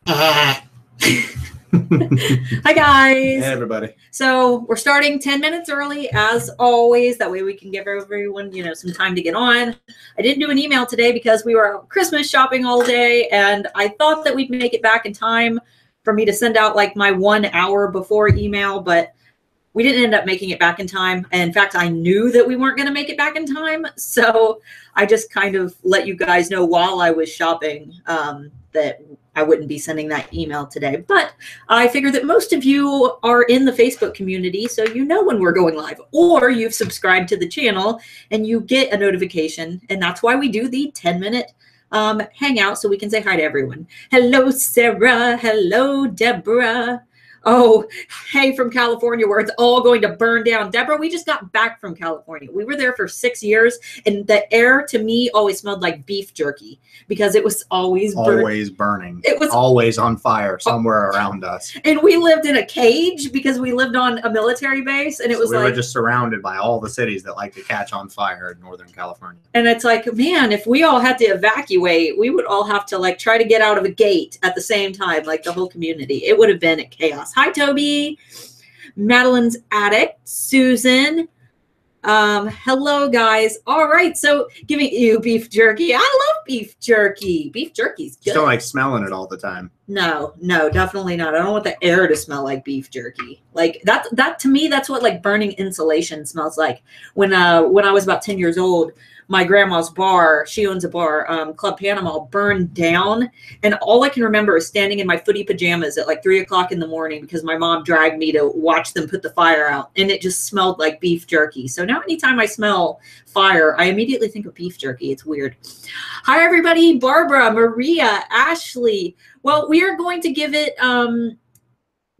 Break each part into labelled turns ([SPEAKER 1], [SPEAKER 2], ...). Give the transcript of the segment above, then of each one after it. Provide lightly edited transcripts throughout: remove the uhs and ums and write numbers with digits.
[SPEAKER 1] Hi guys.
[SPEAKER 2] Hey everybody.
[SPEAKER 1] So we're starting 10 minutes early as always. That way we can give everyone, some time to get on. I didn't do an email today because we were out Christmas shopping all day, and I thought that we'd make it back in time for me to send out like my 1 hour before email, but we didn't end up making it back in time. And in fact, I knew that we weren't going to make it back in time. So I just kind of let you guys know while I was shopping that I wouldn't be sending that email today. But I figured that most of you are in the Facebook community, so you know when we're going live, or you've subscribed to the channel and you get a notification. And that's why we do the 10-minute hangout, so we can say hi to everyone. Hello, Sarah. Hello, Deborah. Oh, hey, from California, where it's all going to burn down. Deborah, we just got back from California. We were there for 6 years, and the air to me always smelled like beef jerky because it was always
[SPEAKER 2] burning. It was always on fire somewhere around us. And
[SPEAKER 1] we lived in a cage because we lived on a military base, and it was
[SPEAKER 2] we were just surrounded by all the cities that like to catch on fire in Northern California.
[SPEAKER 1] And it's like, man, if we all had to evacuate, we would all have to like try to get out of a gate at the same time, like the whole community. It would have been chaos. Hi, Toby. Madeline's Addict. Susan. Hello, guys. All right. So giving you beef jerky. I love beef jerky. Beef jerky's good.
[SPEAKER 2] Just don't like smelling it all the time.
[SPEAKER 1] No, definitely not. I don't want the air to smell like beef jerky. Like that to me, that's what like burning insulation smells like. When I was about 10 years old, my grandma's bar, she owns a bar, Club Panama, burned down. And all I can remember is standing in my footy pajamas at like 3 o'clock in the morning because my mom dragged me to watch them put the fire out. And it just smelled like beef jerky. So now anytime I smell fire, I immediately think of beef jerky. It's weird. Hi, everybody. Barbara, Maria, Ashley. Well, we are going to give it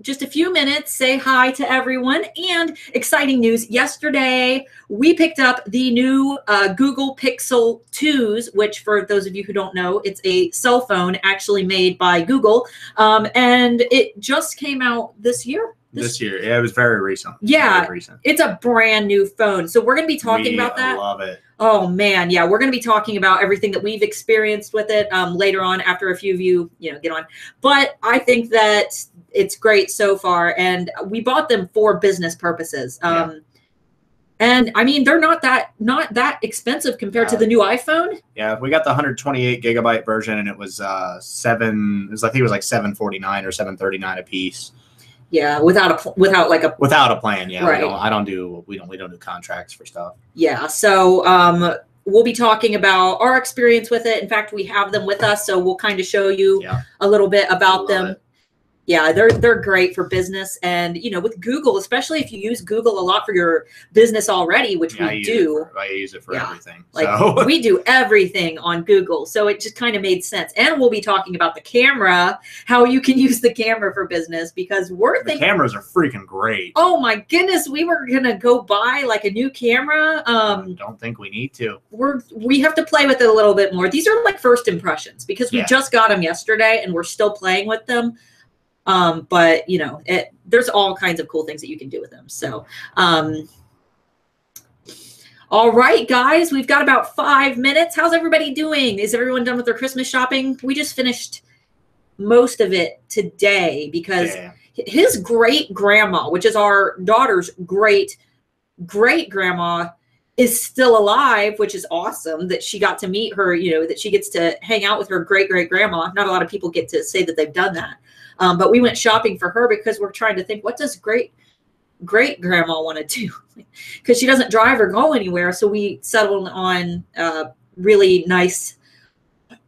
[SPEAKER 1] just a few minutes, say hi to everyone. And exciting news, yesterday we picked up the new Google Pixel 2s, which for those of you who don't know, it's a cell phone actually made by Google. And it just came out this year.
[SPEAKER 2] This year. Yeah, it was very recent.
[SPEAKER 1] Yeah,
[SPEAKER 2] very recent.
[SPEAKER 1] It's a brand new phone. So we're going to be talking about that.
[SPEAKER 2] I love it.
[SPEAKER 1] Oh, man. Yeah, we're going to be talking about everything that we've experienced with it later on after a few of you, get on. But I think that it's great so far. And we bought them for business purposes. And I mean, they're not that expensive compared to the new iPhone.
[SPEAKER 2] Yeah, we got the 128 gigabyte version, and it was I think it was like $749 or $739 a piece.
[SPEAKER 1] Yeah, without a
[SPEAKER 2] plan. Yeah, right. We don't do contracts for stuff.
[SPEAKER 1] Yeah, so we'll be talking about our experience with it. In fact, we have them with us, so we'll kind of show you a little bit about them. Yeah, they're great for business, and with Google, especially if you use Google a lot for your business already, which we do.
[SPEAKER 2] I use it for everything.
[SPEAKER 1] Like we do everything on Google, so it just kind of made sense. And we'll be talking about the camera, how you can use the camera for business, because we're thinking
[SPEAKER 2] the cameras are freaking great.
[SPEAKER 1] Oh my goodness, we were gonna go buy like a new camera.
[SPEAKER 2] Don't think we need to.
[SPEAKER 1] We have to play with it a little bit more. These are like first impressions because we just got them yesterday and we're still playing with them. But there's all kinds of cool things that you can do with them. So, all right, guys, we've got about 5 minutes. How's everybody doing? Is everyone done with their Christmas shopping? We just finished most of it today because his great grandma, which is our daughter's great grandma, is still alive, which is awesome that she got to meet her, that she gets to hang out with her great grandma. Not a lot of people get to say that they've done that. But we went shopping for her because we're trying to think, what does great grandma want to do? Because she doesn't drive or go anywhere. So we settled on really nice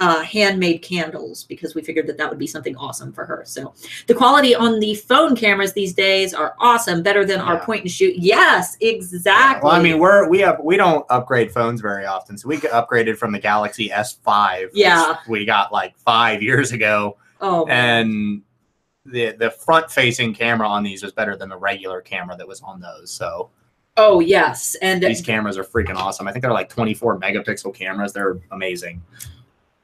[SPEAKER 1] handmade candles because we figured that would be something awesome for her. So the quality on the phone cameras these days are awesome, better than our point and shoot. Yes, exactly.
[SPEAKER 2] Well, I mean, we don't upgrade phones very often. So we upgraded from the Galaxy S5.
[SPEAKER 1] Yeah.
[SPEAKER 2] Which we got like 5 years ago.
[SPEAKER 1] Oh,
[SPEAKER 2] and the front facing camera on these was better than the regular camera that was on those. So
[SPEAKER 1] oh yes, and
[SPEAKER 2] these cameras are freaking awesome. I think they're like 24 megapixel cameras. They're amazing.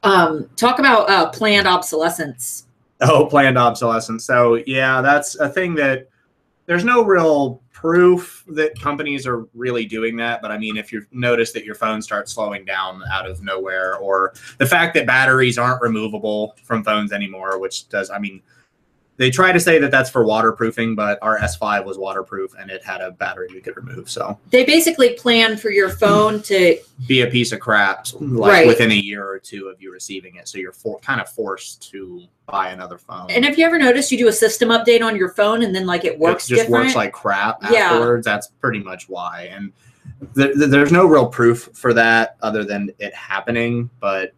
[SPEAKER 1] Talk about planned obsolescence.
[SPEAKER 2] Oh, planned obsolescence. So yeah, that's a thing that there's no real proof that companies are really doing that. But I mean, if you notice that your phone starts slowing down out of nowhere, or the fact that batteries aren't removable from phones anymore, which does, I mean, they try to say that that's for waterproofing, but our S5 was waterproof and it had a battery we could remove. So
[SPEAKER 1] they basically plan for your phone to
[SPEAKER 2] be a piece of crap, like within a year or two of you receiving it. So you're kind of forced to buy another phone.
[SPEAKER 1] And if you ever notice, you do a system update on your phone and then like it works
[SPEAKER 2] just
[SPEAKER 1] different.
[SPEAKER 2] Works like crap afterwards. That's pretty much why. And there's no real proof for that other than it happening, but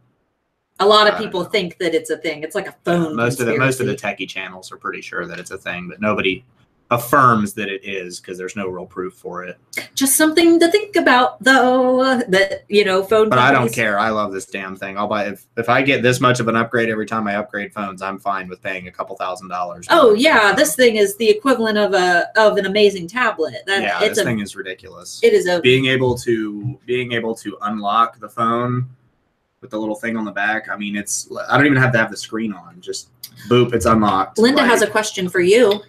[SPEAKER 1] a lot of people think that it's a thing. It's like a phone.
[SPEAKER 2] Most of the techie channels are pretty sure that it's a thing, but nobody affirms that it is because there's no real proof for it.
[SPEAKER 1] Just something to think about, though. That phone.
[SPEAKER 2] But I don't care. I love this damn thing. I'll buy if I get this much of an upgrade every time I upgrade phones. I'm fine with paying a couple $1,000s.
[SPEAKER 1] Oh yeah, this thing is the equivalent of an amazing tablet.
[SPEAKER 2] This thing is ridiculous.
[SPEAKER 1] It is
[SPEAKER 2] being able to unlock the phone with the little thing on the back. I mean, I don't even have to have the screen on. Just boop, it's unlocked.
[SPEAKER 1] Linda has a question for you.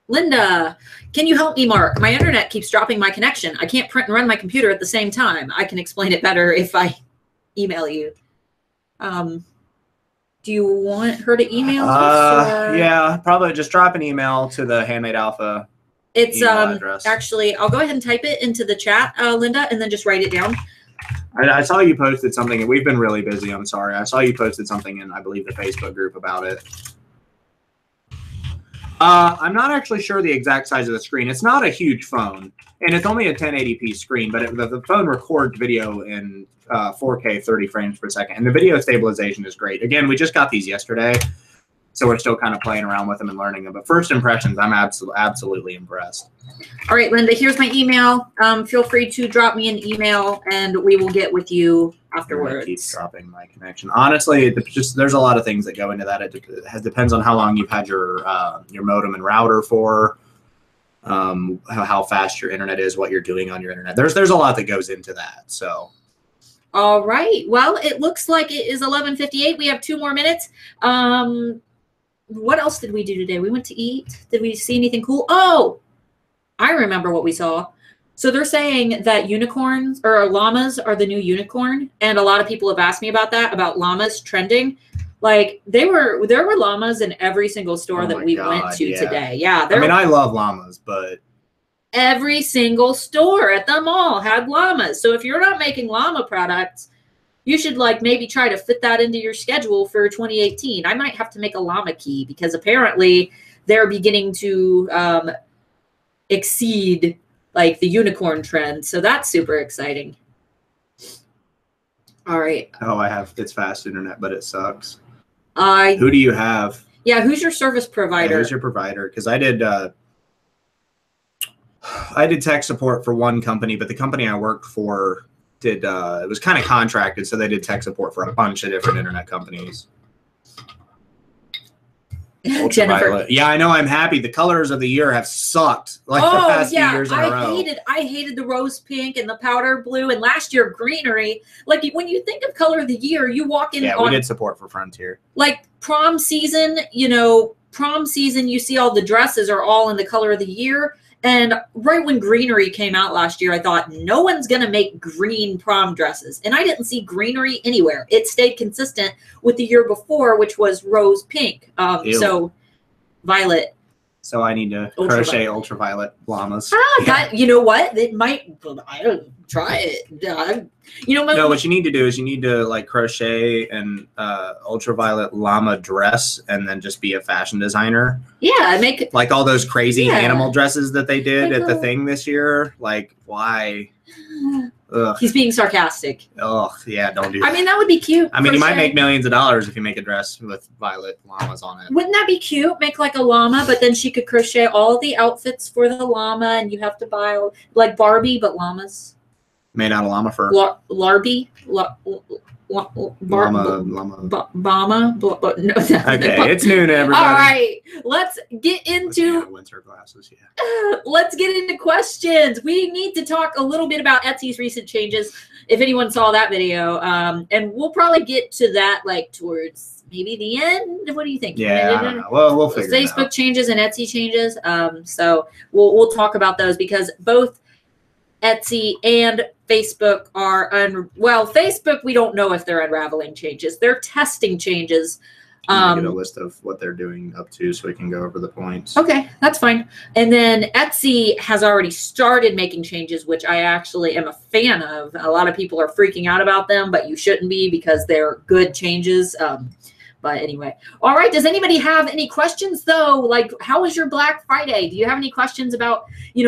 [SPEAKER 1] Linda, can you help me, Mark? My internet keeps dropping my connection. I can't print and run my computer at the same time. I can explain it better if I email you. Do you want her to email us?
[SPEAKER 2] Yeah, probably just drop an email to the Handmade Alpha.
[SPEAKER 1] It's address. Actually, I'll go ahead and type it into the chat, Linda, and then just write it down.
[SPEAKER 2] I saw you posted something, and we've been really busy. I'm sorry. I saw you posted something in, I believe, the Facebook group about it. I'm not actually sure the exact size of the screen. It's not a huge phone, and it's only a 1080p screen, but the phone records video in 4K 30 frames per second, and the video stabilization is great. Again, we just got these yesterday, so we're still kind of playing around with them and learning them. But first impressions, I'm absolutely impressed. All right, Linda, here's my email. Feel free to drop me an email, and we will get with you afterwards. Keep dropping my connection. Honestly, there's a lot of things that go into that. It depends on how long you've had your modem and router for, how fast your internet is, what you're doing on your internet. There's a lot that goes into that. So. All right. Well, it looks like it is 11:58. We have 2 more minutes. What else did we do today? We went to eat. Did we see anything cool? Oh, I remember what we saw. So they're saying that unicorns or llamas are the new unicorn. And a lot of people have asked me about that, about llamas trending. Like there were llamas in every single store that we went to today. Yeah. I mean, I love llamas, but every single store at the mall had llamas. So if you're not making llama products, you should maybe try to fit that into your schedule for 2018. I might have to make a llama key because apparently they're beginning to exceed the unicorn trend. So that's super exciting. All right. Oh, it's fast internet, but it sucks. Who do you have? Yeah, who's your service provider? Yeah, who's your provider? Because I did tech support for one company, but the company I worked for it was kind of contracted, so they did tech support for a bunch of different internet companies. Jennifer. Yeah, I know. I'm happy. The colors of the year have sucked the past few years in a row. I hated the rose pink and the powder blue, and last year greenery. When you think of color of the year, you walk in. Yeah, we did support for Frontier. Prom season, you see all the dresses are all in the color of the year. And right when greenery came out last year, I thought no one's going to make green prom dresses. And I didn't see greenery anywhere. It stayed consistent with the year before, which was rose pink. So violet. So I need to crochet ultraviolet llamas. You know what? It might, I don't try it. No, what you need to do is you need to crochet an ultraviolet llama dress and then just be a fashion designer. Yeah, make all those crazy animal dresses that they did at the thing this year. Why? Ugh. He's being sarcastic. Oh, yeah, don't do that. I mean, that would be cute. I mean, you might make millions of dollars if you make a dress with violet llamas on it. Wouldn't that be cute? Make a llama, but then she could crochet all the outfits for the llama, and you have to buy Barbie, but llamas. Made out of llama fur. Larby? Llama. No, okay, it's noon, everybody. All right, let's get into winter glasses. Yeah. Let's get into questions. We need to talk a little bit about Etsy's recent changes. If anyone saw that video, and we'll probably get to that towards
[SPEAKER 1] maybe the end. What do you think?
[SPEAKER 2] Yeah, I don't know. Well, we'll figure it out.
[SPEAKER 1] Facebook changes and Etsy changes. So we'll talk about those because both Etsy and Facebook are Facebook, we don't know if they're unraveling changes. They're testing changes.
[SPEAKER 2] Get a list of what they're doing up to so we can go over the points.
[SPEAKER 1] Okay, that's fine. And then Etsy has already started making changes, which I actually am a fan of. A lot of people are freaking out about them, but you shouldn't be because they're good changes. But anyway, all right. Does anybody have any questions though? Like, how was your Black Friday? Do you have any questions about,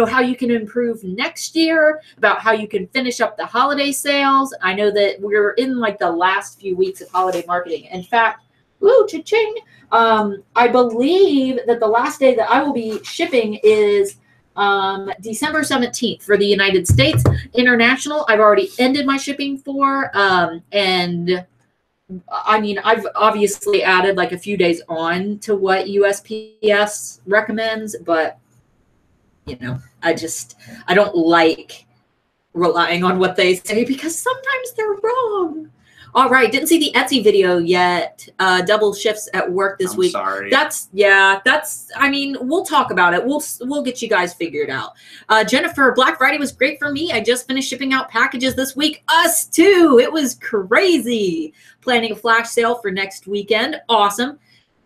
[SPEAKER 1] how you can improve next year, about how you can finish up the holiday sales? I know that we're in like the last few weeks of holiday marketing. In fact, ooh, cha-ching. I believe that the last day that I will be shipping is December 17th for the United States. International, I've already ended my shipping for. And I mean, I've obviously added like a few days on to what USPS recommends, but I don't like relying on what they say because sometimes they're wrong. All right, didn't see the Etsy video yet. Double shifts at work this week.
[SPEAKER 2] Sorry.
[SPEAKER 1] I mean, we'll talk about it. We'll get you guys figured out. Jennifer, Black Friday was great for me. I just finished shipping out packages this week. Us too. It was crazy. Planning a flash sale for next weekend. Awesome.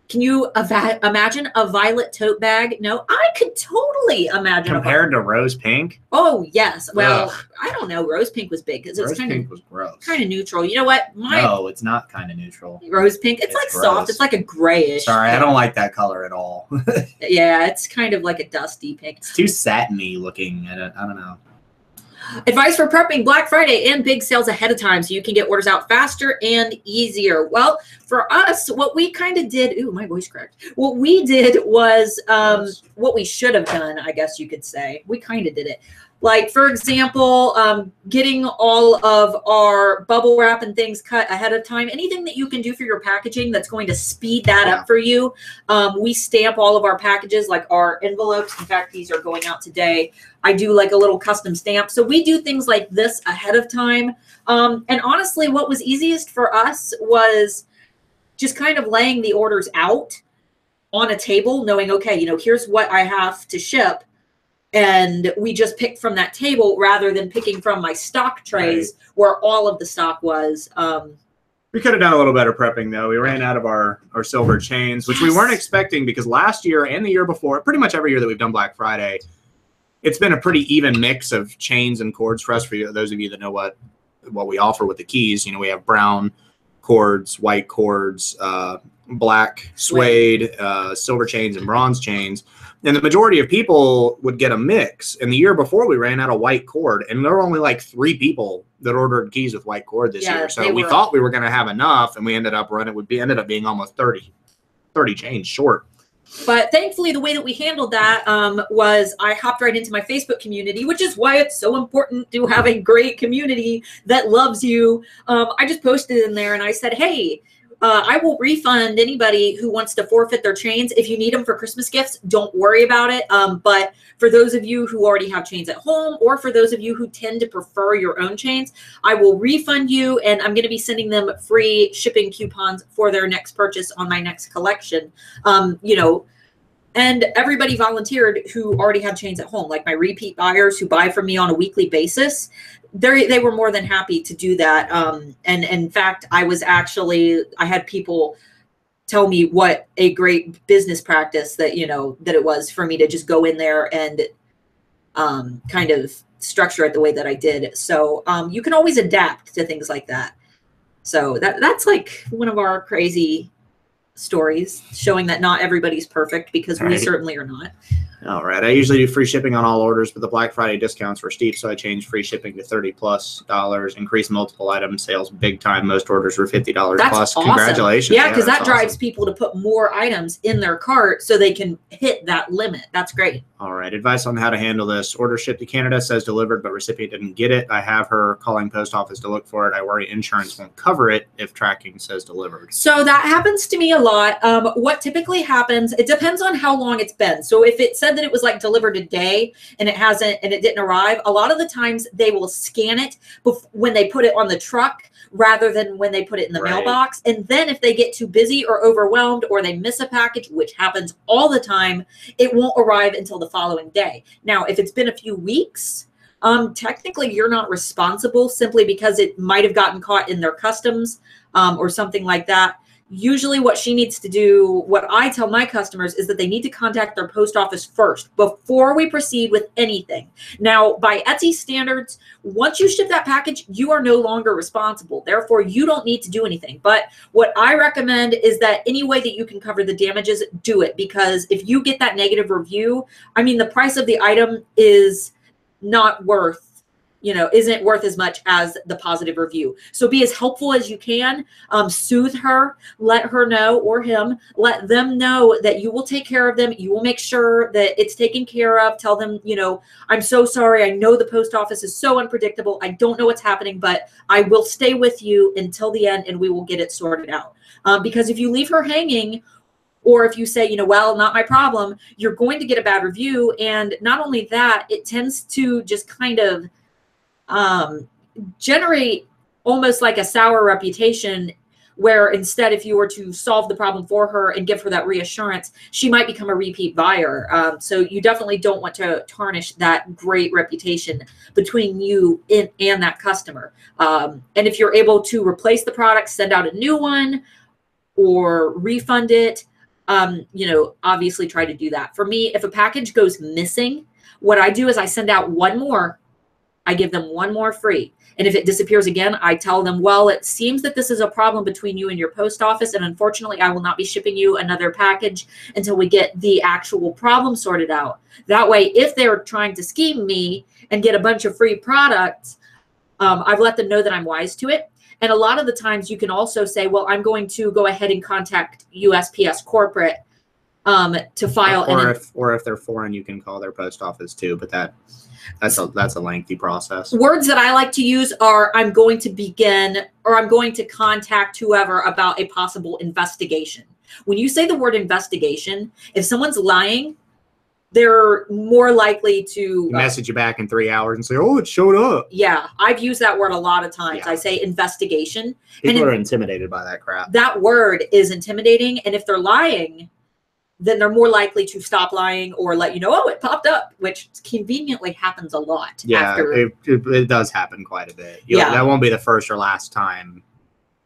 [SPEAKER 1] Can you imagine a violet tote bag? No, I could totally imagine.
[SPEAKER 2] Compared to rose pink?
[SPEAKER 1] Oh, yes. Well, I don't know. Rose pink was big because it's kind of neutral. You know what?
[SPEAKER 2] No, it's not kind of neutral.
[SPEAKER 1] Rose pink. It's like gross. Soft. It's like a grayish.
[SPEAKER 2] Sorry, I don't like that color at all.
[SPEAKER 1] Yeah, it's kind of like a dusty pink.
[SPEAKER 2] It's too satiny looking. I don't know.
[SPEAKER 1] Advice for prepping Black Friday and big sales ahead of time so you can get orders out faster and easier. Well, for us, what we kind of did, ooh, my voice cracked. What we did was what we should have done, I guess you could say. We kind of did it. Like, for example, getting all of our bubble wrap and things cut ahead of time. Anything that you can do for your packaging that's going to speed that up for you. We stamp all of our packages, like our envelopes. In fact, these are going out today. I do like a little custom stamp. So we do things like this ahead of time. And honestly, what was easiest for us was just kind of laying the orders out on a table, knowing, okay, here's what I have to ship. And we just picked from that table rather than picking from my stock trays where all of the stock was.
[SPEAKER 2] We could have done a little better prepping, though. We ran out of our silver chains, which we weren't expecting because last year and the year before, pretty much every year that we've done Black Friday, it's been a pretty even mix of chains and cords for us. For those of you that know what we offer with the keys, we have brown cords, white cords, black suede, silver chains, and bronze chains. And the majority of people would get a mix. And the year before, we ran out of white cord. And there were only like 3 people that ordered keys with white cord this year. So we thought we were going to have enough. And we ended up ended up being almost 30 chains short.
[SPEAKER 1] But thankfully, the way that we handled that was I hopped right into my Facebook community, which is why it's so important to have a great community that loves you. I just posted in there and I said, hey, I will refund anybody who wants to forfeit their chains. If you need them for Christmas gifts, don't worry about it. But for those of you who already have chains at home, or for those of you who tend to prefer your own chains, I will refund you. And I'm going to be sending them free shipping coupons for their next purchase on my next collection. And everybody volunteered who already had chains at home, like my repeat buyers who buy from me on a weekly basis. They were more than happy to do that. And in fact, I had people tell me what a great business practice that it was for me to just go in there and kind of structure it the way that I did. So you can always adapt to things like that. So that's like one of our crazy stories, showing that not everybody's perfect, because we certainly are not.
[SPEAKER 2] All right. I usually do free shipping on all orders, but the Black Friday discounts were steep, so I changed free shipping to $30+, increased multiple item sales big time. Most orders were $50
[SPEAKER 1] That's
[SPEAKER 2] plus.
[SPEAKER 1] Awesome.
[SPEAKER 2] Congratulations.
[SPEAKER 1] Yeah, because that drives people to put more items in their cart so they can hit that limit. That's great.
[SPEAKER 2] All right. Advice on how to handle this. Order shipped to Canada, says delivered, but recipient didn't get it. I have her calling post office to look for it. I worry insurance won't cover it if tracking says delivered.
[SPEAKER 1] So that happens to me a lot. What typically happens, it depends on how long it's been. So if it says said that it was like delivered today and it hasn't, and it didn't arrive, a lot of the times they will scan it when they put it on the truck rather than when they put it in the mailbox. And then if they get too busy or overwhelmed or they miss a package, which happens all the time, it won't arrive until the following day. Now, if it's been a few weeks, technically you're not responsible simply because it might have gotten caught in their customs or something like that. Usually what she needs to do, what I tell my customers, is that they need to contact their post office first before we proceed with anything. Now, by Etsy standards, once you ship that package, you are no longer responsible. Therefore, you don't need to do anything. But what I recommend is that any way that you can cover the damages, do it. Because if you get that negative review, I mean, the price of the item is not worth, isn't worth as much as the positive review. So be as helpful as you can, soothe her, let her know, or him, let them know that you will take care of them. You will make sure that it's taken care of. Tell them, I'm so sorry. I know the post office is so unpredictable. I don't know what's happening, but I will stay with you until the end and we will get it sorted out. Because if you leave her hanging, or if you say, well, not my problem, you're going to get a bad review. And not only that, it tends to just kind of generate almost like a sour reputation, where instead, if you were to solve the problem for her and give her that reassurance, she might become a repeat buyer. So you definitely don't want to tarnish that great reputation between you and that customer. And if you're able to replace the product, send out a new one or refund it, obviously try to do that. For me, if a package goes missing, what I do is I send out one more. I give them one more free. And if it disappears again, I tell them, well, it seems that this is a problem between you and your post office. And unfortunately, I will not be shipping you another package until we get the actual problem sorted out. That way, if they're trying to scheme me and get a bunch of free products, I've let them know that I'm wise to it. And a lot of the times you can also say, well, I'm going to go ahead and contact USPS corporate to file.
[SPEAKER 2] Or if they're foreign, you can call their post office too, but that's a lengthy process.
[SPEAKER 1] Words that I like to use are I'm going to begin, or I'm going to contact whoever about a possible investigation. When you say the word investigation, if someone's lying, they're more likely to
[SPEAKER 2] message you back in 3 hours and say, oh, it showed up.
[SPEAKER 1] Yeah, I've used that word a lot of times. Yeah. I say investigation.
[SPEAKER 2] People are intimidated by that crap.
[SPEAKER 1] That word is intimidating. And if they're lying, then they're more likely to stop lying or let you know, oh, it popped up, which conveniently happens a lot.
[SPEAKER 2] Yeah, it does happen quite a bit. That won't be the first or last time.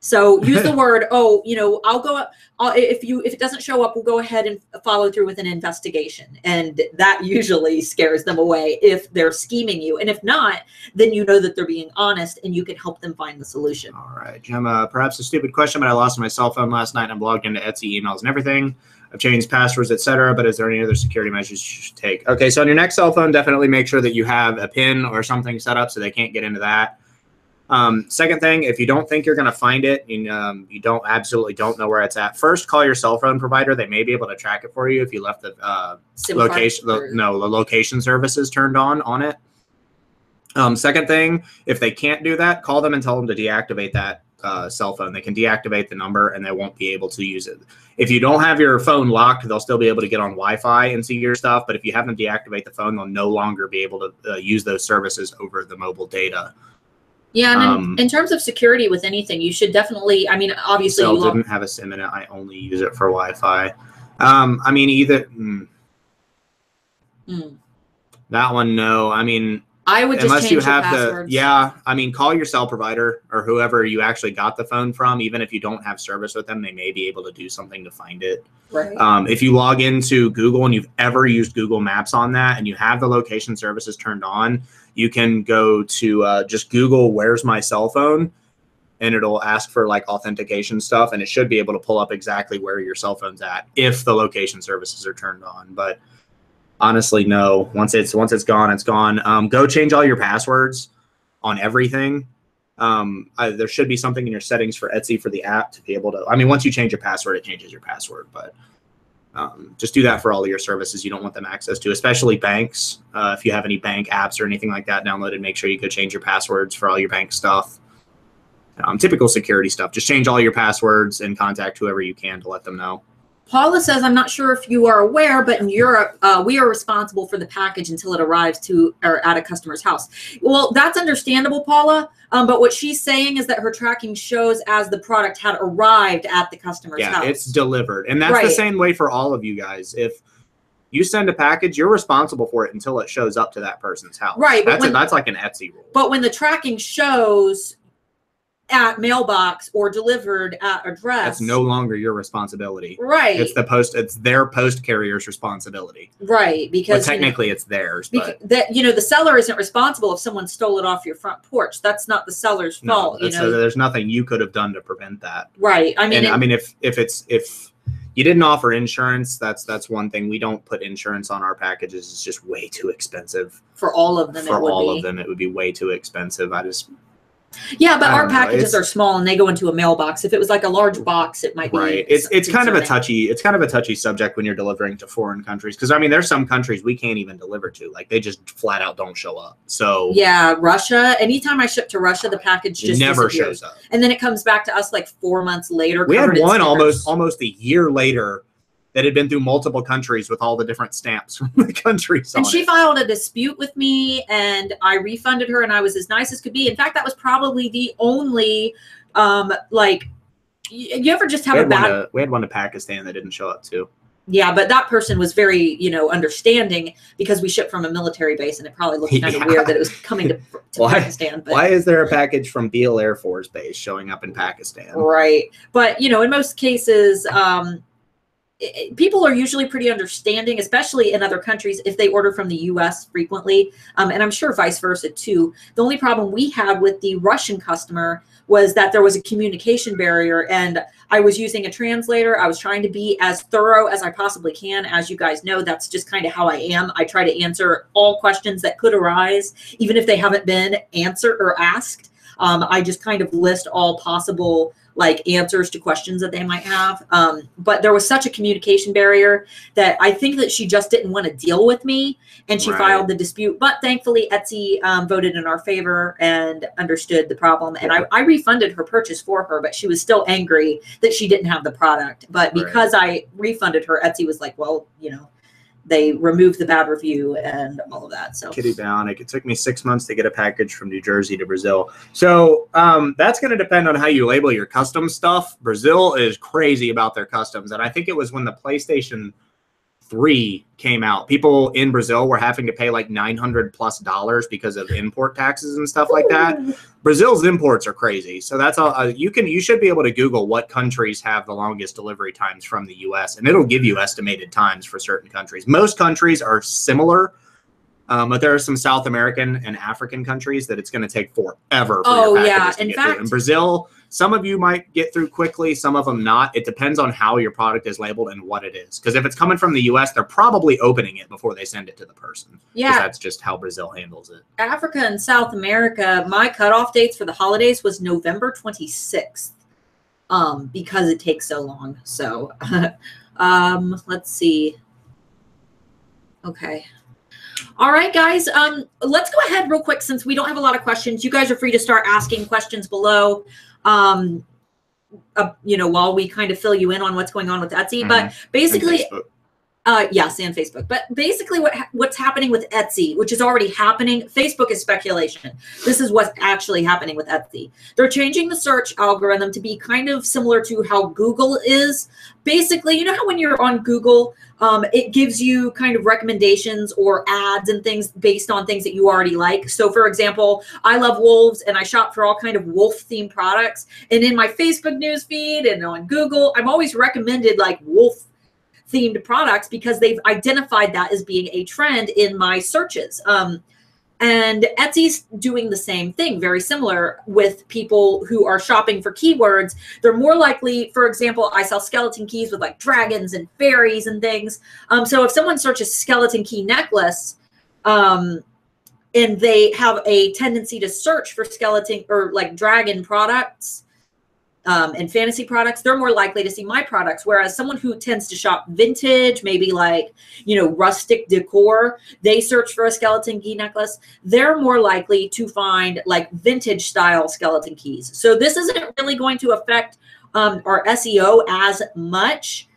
[SPEAKER 1] So use the word, I'll go up. If it doesn't show up, we'll go ahead and follow through with an investigation. And that usually scares them away if they're scheming you. And if not, then you know that they're being honest and you can help them find the solution.
[SPEAKER 2] All right, Gemma, perhaps a stupid question, but I lost my cell phone last night and I'm logged into Etsy emails and everything. I've changed passwords, etc. But is there any other security measures you should take? Okay, so on your next cell phone, definitely make sure that you have a PIN or something set up so they can't get into that. Second thing, if you don't think you're going to find it, you absolutely don't know where it's at, first call your cell phone provider. They may be able to track it for you if you left the location services turned on it. Second thing, if they can't do that, call them and tell them to deactivate that cell phone. They can deactivate the number and they won't be able to use it. If you don't have your phone locked, they'll still be able to get on Wi-Fi and see your stuff. But if you have them deactivate the phone, they'll no longer be able to use those services over the mobile data.
[SPEAKER 1] Yeah, and in terms of security with anything, you should definitely, obviously.
[SPEAKER 2] Cell didn't have a SIM in it. I only use it for Wi-Fi. That one, no.
[SPEAKER 1] I would just change your passwords.
[SPEAKER 2] Call your cell provider or whoever you actually got the phone from. Even if you don't have service with them, they may be able to do something to find it.
[SPEAKER 1] Right.
[SPEAKER 2] If you log into Google and you've ever used Google Maps on that and you have the location services turned on, you can go to just Google "where's my cell phone" and it'll ask for like authentication stuff, and it should be able to pull up exactly where your cell phone's at if the location services are turned on. But honestly, no. Once it's gone, it's gone. Go change all your passwords on everything. There should be something in your settings for Etsy for the app to be able to. Once you change your password, it changes your password. But just do that for all of your services you don't want them access to, especially banks. If you have any bank apps or anything like that downloaded, make sure you go change your passwords for all your bank stuff. Typical security stuff. Just change all your passwords and contact whoever you can to let them know.
[SPEAKER 1] Paula says, I'm not sure if you are aware, but in Europe, we are responsible for the package until it arrives to or at a customer's house. Well, that's understandable, Paula. But what she's saying is that her tracking shows as the product had arrived at the customer's house.
[SPEAKER 2] Yeah, it's delivered. And that's the same way for all of you guys. If you send a package, you're responsible for it until it shows up to that person's house.
[SPEAKER 1] Right.
[SPEAKER 2] That's like an Etsy rule.
[SPEAKER 1] But when the tracking shows at mailbox or delivered at address,
[SPEAKER 2] that's no longer your responsibility.
[SPEAKER 1] Right.
[SPEAKER 2] It's their post carrier's responsibility.
[SPEAKER 1] Right. Because
[SPEAKER 2] technically it's theirs. But
[SPEAKER 1] that, the seller isn't responsible if someone stole it off your front porch. That's not the seller's fault.
[SPEAKER 2] There's nothing you could have done to prevent that.
[SPEAKER 1] Right. I mean,
[SPEAKER 2] if you didn't offer insurance, that's one thing. We don't put insurance on our packages. It's just way too expensive.
[SPEAKER 1] For all of them,
[SPEAKER 2] it would be way too expensive.
[SPEAKER 1] Yeah, but our packages are small and they go into a mailbox. If it was like a large box, it might be
[SPEAKER 2] right. It's kind of a touchy subject when you're delivering to foreign countries, because there's some countries we can't even deliver to. Like they just flat out don't show up. So
[SPEAKER 1] yeah, Russia. Anytime I ship to Russia, the package just
[SPEAKER 2] never shows up,
[SPEAKER 1] and then it comes back to us like 4 months later.
[SPEAKER 2] We had one almost a year later that had been through multiple countries with all the different stamps from the countries.
[SPEAKER 1] And she filed a dispute with me and I refunded her and I was as nice as could be. In fact, that was probably the only, you ever just have
[SPEAKER 2] we had one to Pakistan that didn't show up too.
[SPEAKER 1] Yeah, but that person was very, understanding because we shipped from a military base and it probably looked kind of weird that it was coming to Pakistan. But
[SPEAKER 2] why is there a package from Beale Air Force Base showing up in Pakistan?
[SPEAKER 1] Right. But, in most cases, people are usually pretty understanding, especially in other countries, if they order from the U.S. frequently. And I'm sure vice versa, too. The only problem we had with the Russian customer was that there was a communication barrier. And I was using a translator. I was trying to be as thorough as I possibly can. As you guys know, that's just kind of how I am. I try to answer all questions that could arise, even if they haven't been answered or asked. I just kind of list all possible answers to questions that they might have. But there was such a communication barrier that I think that she just didn't want to deal with me and she filed the dispute. But thankfully Etsy voted in our favor and understood the problem. And I refunded her purchase for her, but she was still angry that she didn't have the product. But because I refunded her, Etsy was like, well, they removed the bad review and all of that. So
[SPEAKER 2] Kitty Bionic, it took me 6 months to get a package from New Jersey to Brazil. So that's going to depend on how you label your custom stuff. Brazil is crazy about their customs. And I think it was when the PlayStation 3 came out, people in Brazil were having to pay like $900+ because of import taxes and stuff like that. Brazil's imports are crazy. So that's all you should be able to Google what countries have the longest delivery times from the US, and it'll give you estimated times for certain countries. Most countries are similar, but there are some South American and African countries that it's going to take forever for your packages to get through. In Brazil, some of you might get through quickly, some of them not. It depends on how your product is labeled and what it is. Because if it's coming from the US, they're probably opening it before they send it to the person. Yeah. That's just how Brazil handles it.
[SPEAKER 1] Africa and South America, my cutoff dates for the holidays was November 26th. Because it takes so long. So let's see. Okay. All right, guys, let's go ahead real quick since we don't have a lot of questions. You guys are free to start asking questions below, while we kind of fill you in on what's going on with Etsy. But basically, yes, and Facebook. But basically what's happening with Etsy, which is already happening, Facebook is speculation. This is what's actually happening with Etsy. They're changing the search algorithm to be kind of similar to how Google is. Basically, how when you're on Google, it gives you kind of recommendations or ads and things based on things that you already like. So for example, I love wolves and I shop for all kind of wolf themed products. And in my Facebook news feed and on Google, I'm always recommended like wolf themed products because they've identified that as being a trend in my searches. And Etsy's doing the same thing, very similar with people who are shopping for keywords. They're more likely, for example, I sell skeleton keys with like dragons and fairies and things. So if someone searches skeleton key necklace, and they have a tendency to search for skeleton or like dragon products, and fantasy products, they're more likely to see my products. Whereas someone who tends to shop vintage, maybe like, rustic decor, they search for a skeleton key necklace, they're more likely to find like vintage style skeleton keys. So this isn't really going to affect our SEO as much.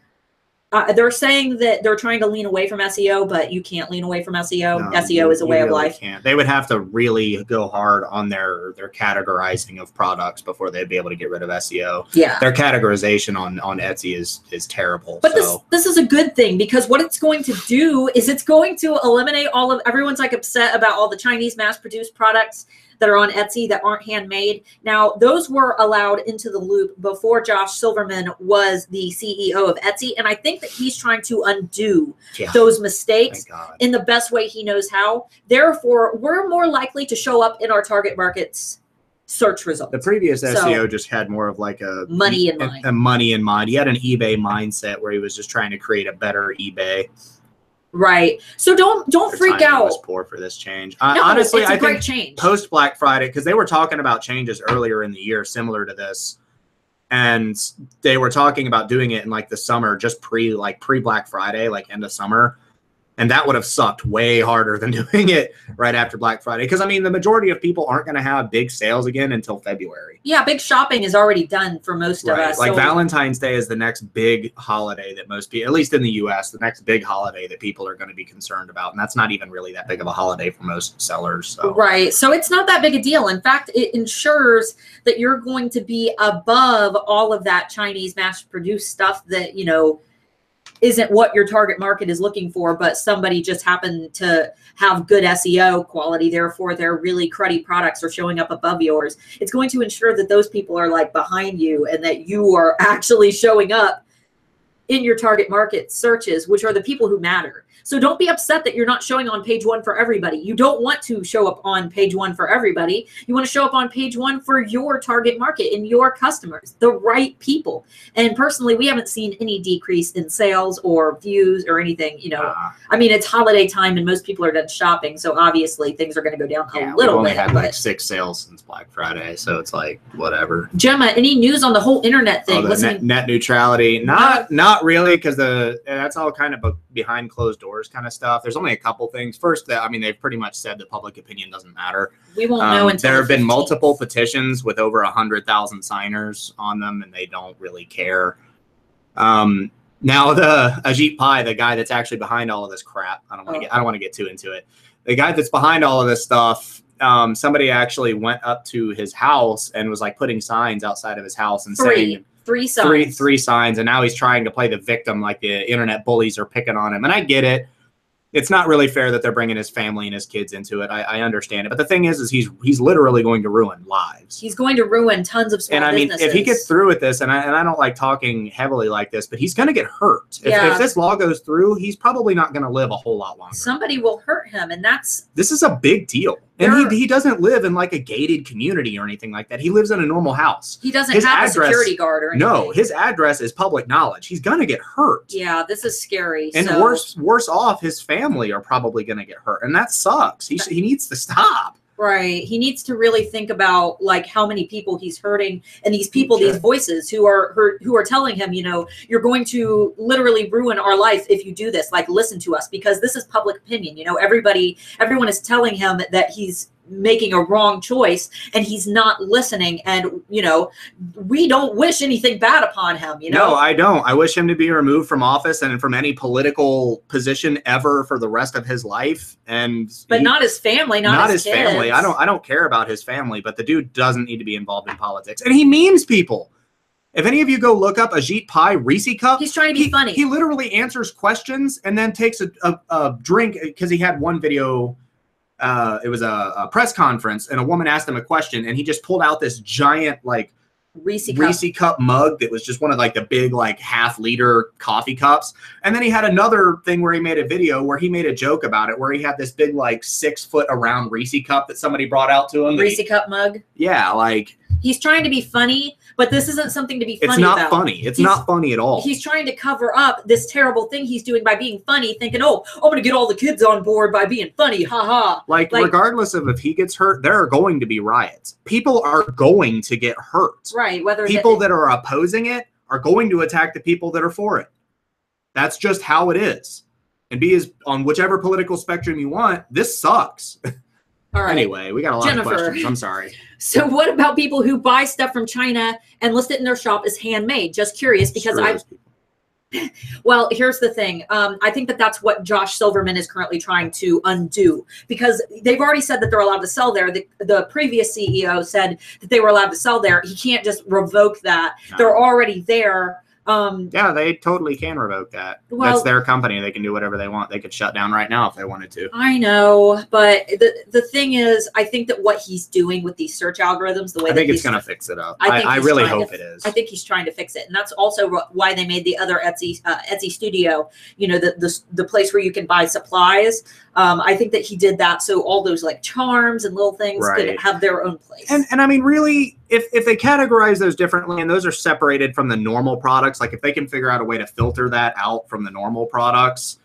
[SPEAKER 1] they're saying that they're trying to lean away from SEO, but you can't lean away from SEO. No, SEO is a way of life.
[SPEAKER 2] Can't. They would have to really go hard on their categorizing of products before they'd be able to get rid of SEO.
[SPEAKER 1] Yeah.
[SPEAKER 2] Their categorization on Etsy is terrible.
[SPEAKER 1] But this is a good thing, because what it's going to do is it's going to eliminate everyone's like upset about all the Chinese mass-produced products that are on Etsy that aren't handmade. Now, those were allowed into the loop before Josh Silverman was the CEO of Etsy. And I think that he's trying to undo those mistakes in the best way he knows how. Therefore, we're more likely to show up in our target markets search results.
[SPEAKER 2] The previous SEO just had more of like
[SPEAKER 1] money in mind.
[SPEAKER 2] A money in mind. He had an eBay mindset where he was just trying to create a better eBay.
[SPEAKER 1] Right. So don't freak out.
[SPEAKER 2] Was poor for this change. Honestly,
[SPEAKER 1] it's a great change.
[SPEAKER 2] Post Black Friday, because they were talking about changes earlier in the year similar to this, and they were talking about doing it in like the summer, just pre Black Friday, like end of summer. And that would have sucked way harder than doing it right after Black Friday. Because, I mean, the majority of people aren't going to have big sales again until February.
[SPEAKER 1] Yeah, big shopping is already done for most of us.
[SPEAKER 2] Like Valentine's Day is the next big holiday that most people, at least in the U.S., the next big holiday that people are going to be concerned about. And that's not even really that big of a holiday for most sellers. So.
[SPEAKER 1] Right. So it's not that big a deal. In fact, it ensures that you're going to be above all of that Chinese mass-produced stuff that, you know, isn't what your target market is looking for, but somebody just happened to have good SEO quality. Therefore, their really cruddy products are showing up above yours. It's going to ensure that those people are like behind you and that you are actually showing up in your target market searches, which are the people who matter. So don't be upset that you're not showing on page one for everybody. You don't want to show up on page one for everybody. You want to show up on page one for your target market and your customers, the right people. And personally, we haven't seen any decrease in sales or views or anything. You know, I mean, it's holiday time and most people are done shopping. So obviously things are going to go down a little bit.
[SPEAKER 2] We've only had like 6 sales since Black Friday. So it's like, whatever.
[SPEAKER 1] Gemma, any news on the whole internet thing?
[SPEAKER 2] Net neutrality? Not really, because that's all kind of behind closed doors kind of stuff. There's only a couple things. First, I mean, they've pretty much said that public opinion doesn't matter.
[SPEAKER 1] We won't know until
[SPEAKER 2] there have been multiple petitions with over 100,000 signers on them, and they don't really care. Now the Ajit Pai, the guy that's actually behind all of this crap, I don't want to get too into it. The guy that's behind all of this stuff, somebody actually went up to his house and was like putting signs outside of his house and saying
[SPEAKER 1] Three signs.
[SPEAKER 2] Three signs, and now he's trying to play the victim, like the internet bullies are picking on him. And I get it. It's not really fair that they're bringing his family and his kids into it. I understand it. But the thing is he's literally going to ruin lives.
[SPEAKER 1] He's going to ruin tons of small businesses.
[SPEAKER 2] And I mean, if he gets through with this, and I don't like talking heavily like this, but he's going to get hurt. If this law goes through, he's probably not going to live a whole lot longer.
[SPEAKER 1] Somebody will hurt him, and
[SPEAKER 2] this is a big deal. And he doesn't live in like a gated community or anything like that. He lives in a normal house.
[SPEAKER 1] He doesn't have a security guard or anything.
[SPEAKER 2] No, his address is public knowledge. He's going to get hurt.
[SPEAKER 1] Yeah, this is scary.
[SPEAKER 2] And worse off, his family are probably going to get hurt. And that sucks. He needs to stop.
[SPEAKER 1] Right. He needs to really think about like how many people he's hurting, and these people, these voices who are telling him, you know, you're going to literally ruin our life if you do this. Like, listen to us, because this is public opinion. You know, everyone is telling him that he's making a wrong choice and he's not listening. And, you know, we don't wish anything bad upon him, you know?
[SPEAKER 2] No, I don't. I wish him to be removed from office and from any political position ever for the rest of his life. But
[SPEAKER 1] not his family, not his kids.
[SPEAKER 2] Family. I don't care about his family, but the dude doesn't need to be involved in politics. And he memes people. If any of you go look up Ajit Pai Reese Cup,
[SPEAKER 1] he's trying to be funny.
[SPEAKER 2] He literally answers questions and then takes a drink, because he had one video. It was a press conference, and a woman asked him a question, and he just pulled out this giant like
[SPEAKER 1] Reese
[SPEAKER 2] cup mug that was just one of like the big like half-liter coffee cups. And then he had another thing where he made a video where he made a joke about it, where he had this big like 6 foot around Reese cup that somebody brought out to him.
[SPEAKER 1] Reese cup mug.
[SPEAKER 2] Yeah, like
[SPEAKER 1] he's trying to be funny, but this isn't something to be funny about.
[SPEAKER 2] It's not funny. It's not funny at all.
[SPEAKER 1] He's trying to cover up this terrible thing he's doing by being funny, thinking, oh, I'm going to get all the kids on board by being funny. Ha ha.
[SPEAKER 2] Like, regardless of if he gets hurt, there are going to be riots. People are going to get hurt.
[SPEAKER 1] Right. Whether
[SPEAKER 2] people that are opposing it are going to attack the people that are for it. That's just how it is. And on whichever political spectrum you want, this sucks.
[SPEAKER 1] All right.
[SPEAKER 2] Anyway, we got a lot of questions. I'm sorry.
[SPEAKER 1] So what about people who buy stuff from China and list it in their shop as handmade? Just curious, because Well, here's the thing. I think that that's what Josh Silverman is currently trying to undo, because they've already said that they're allowed to sell there. The previous CEO said that they were allowed to sell there. He can't just revoke that. No. They're already there.
[SPEAKER 2] Yeah, they totally can revoke that. Well, that's their company. They can do whatever they want. They could shut down right now if they wanted to.
[SPEAKER 1] I know, but the thing is, I think that what he's doing with these search algorithms, the way
[SPEAKER 2] I think it's going to fix it up. I really hope it is.
[SPEAKER 1] I think he's trying to fix it, and that's also why they made the other Etsy Studio. You know, the place where you can buy supplies. I think that he did that so all those like charms and little things could have their own place.
[SPEAKER 2] And I mean, really, if they categorize those differently and those are separated from the normal products, like if they can figure out a way to filter that out from the normal products,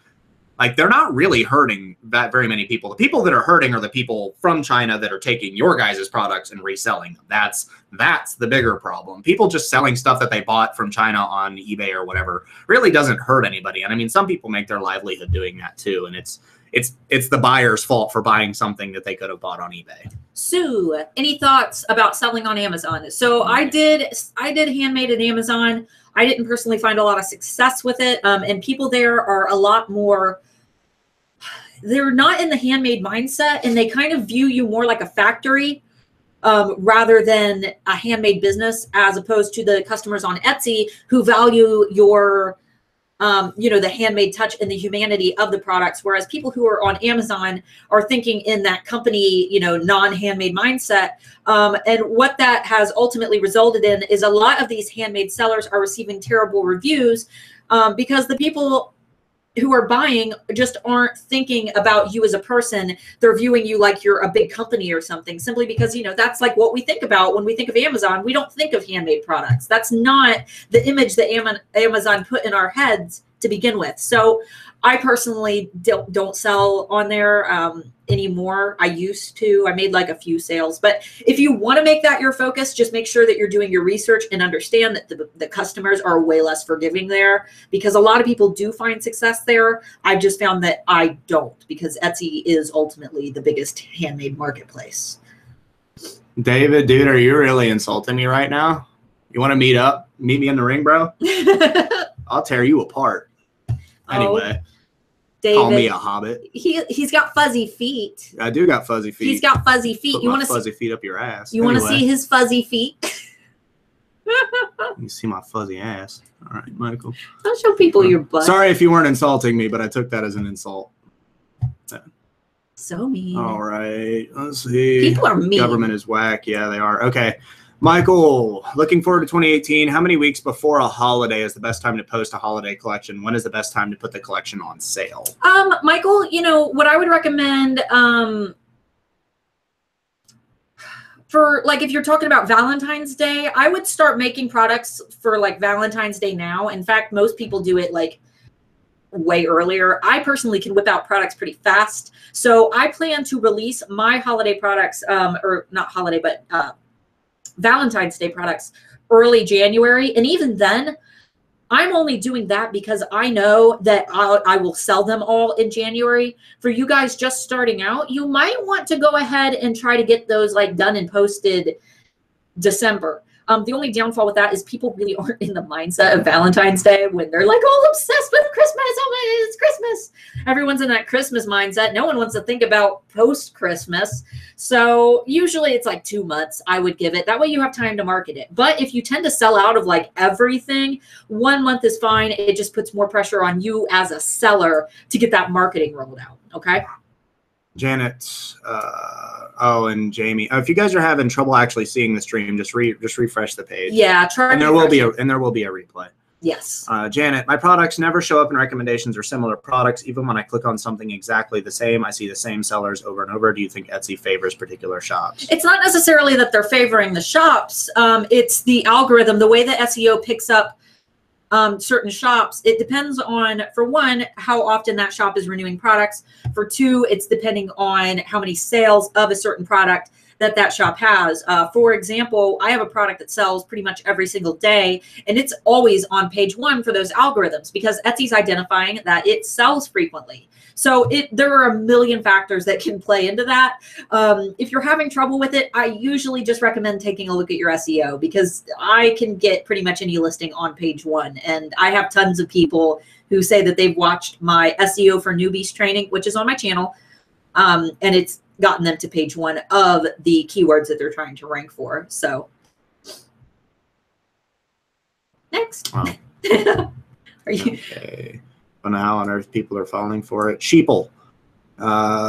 [SPEAKER 2] like they're not really hurting that very many people. The people that are hurting are the people from China that are taking your guys' products and reselling them. That's the bigger problem. People just selling stuff that they bought from China on eBay or whatever really doesn't hurt anybody. And I mean, some people make their livelihood doing that too. And it's the buyer's fault for buying something that they could have bought on eBay.
[SPEAKER 1] Sue, any thoughts about selling on Amazon? So I did handmade at Amazon. I didn't personally find a lot of success with it. And people there are a lot more, they're not in the handmade mindset, and they kind of view you more like a factory rather than a handmade business, as opposed to the customers on Etsy who value your the handmade touch and the humanity of the products. Whereas people who are on Amazon are thinking in that company, non-handmade mindset. And what that has ultimately resulted in is a lot of these handmade sellers are receiving terrible reviews because the people who are buying just aren't thinking about you as a person. They're viewing you like you're a big company or something, simply because, that's like what we think about when we think of Amazon. We don't think of handmade products. That's not the image that Amazon put in our heads to begin with. So I personally don't sell on there anymore. I used to. I made like a few sales. But if you want to make that your focus, just make sure that you're doing your research and understand that the customers are way less forgiving there, because a lot of people do find success there. I've just found that I don't, because Etsy is ultimately the biggest handmade marketplace.
[SPEAKER 2] David, dude, are you really insulting me right now? You want to meet up? Meet me in the ring, bro? I'll tear you apart. Anyway,
[SPEAKER 1] David,
[SPEAKER 2] call me a hobbit.
[SPEAKER 1] He's got fuzzy feet.
[SPEAKER 2] I do got fuzzy feet.
[SPEAKER 1] He's got fuzzy feet.
[SPEAKER 2] Put you want to fuzzy feet up your ass?
[SPEAKER 1] You want to see his fuzzy feet?
[SPEAKER 2] You see my fuzzy ass. All right, Michael.
[SPEAKER 1] Don't show people your butt.
[SPEAKER 2] Sorry if you weren't insulting me, but I took that as an insult.
[SPEAKER 1] So mean.
[SPEAKER 2] All right, let's see.
[SPEAKER 1] People are mean.
[SPEAKER 2] Government is whack. Yeah, they are. Okay. Michael, looking forward to 2018. How many weeks before a holiday is the best time to post a holiday collection? When is the best time to put the collection on sale?
[SPEAKER 1] Michael, what I would recommend for like, if you're talking about Valentine's Day, I would start making products for like Valentine's Day now. In fact, most people do it like way earlier. I personally can whip out products pretty fast. So I plan to release my holiday products, or not holiday, but Valentine's Day products early January. And even then, I'm only doing that because I know that I will sell them all in January. For you guys just starting out, you might want to go ahead and try to get those like done and posted December. The only downfall with that is people really aren't in the mindset of Valentine's Day when they're like all obsessed with Christmas. Oh, it's Christmas. Everyone's in that Christmas mindset. No one wants to think about post-Christmas. So usually it's like 2 months I would give it. That way you have time to market it. But if you tend to sell out of like everything, 1 month is fine. It just puts more pressure on you as a seller to get that marketing rolled out. Okay.
[SPEAKER 2] Janet, and Jamie. If you guys are having trouble actually seeing the stream, just refresh the page.
[SPEAKER 1] Yeah, try.
[SPEAKER 2] And there will be a replay.
[SPEAKER 1] Yes.
[SPEAKER 2] Janet, my products never show up in recommendations or similar products. Even when I click on something exactly the same, I see the same sellers over and over. Do you think Etsy favors particular shops?
[SPEAKER 1] It's not necessarily that they're favoring the shops. It's the algorithm, the way that SEO picks up certain shops. It depends on, for one, how often that shop is renewing products. For two, it's depending on how many sales of a certain product that shop has. For example, I have a product that sells pretty much every single day, and it's always on page 1 for those algorithms because Etsy's identifying that it sells frequently. So there are a million factors that can play into that. If you're having trouble with it, I usually just recommend taking a look at your SEO because I can get pretty much any listing on page 1. And I have tons of people who say that they've watched my SEO for Newbies training, which is on my channel. And it's gotten them to page 1 of the keywords that they're trying to rank for. So next.
[SPEAKER 2] Wow.
[SPEAKER 1] Are you?
[SPEAKER 2] Okay. I don't know how on earth people are falling for it. Sheeple.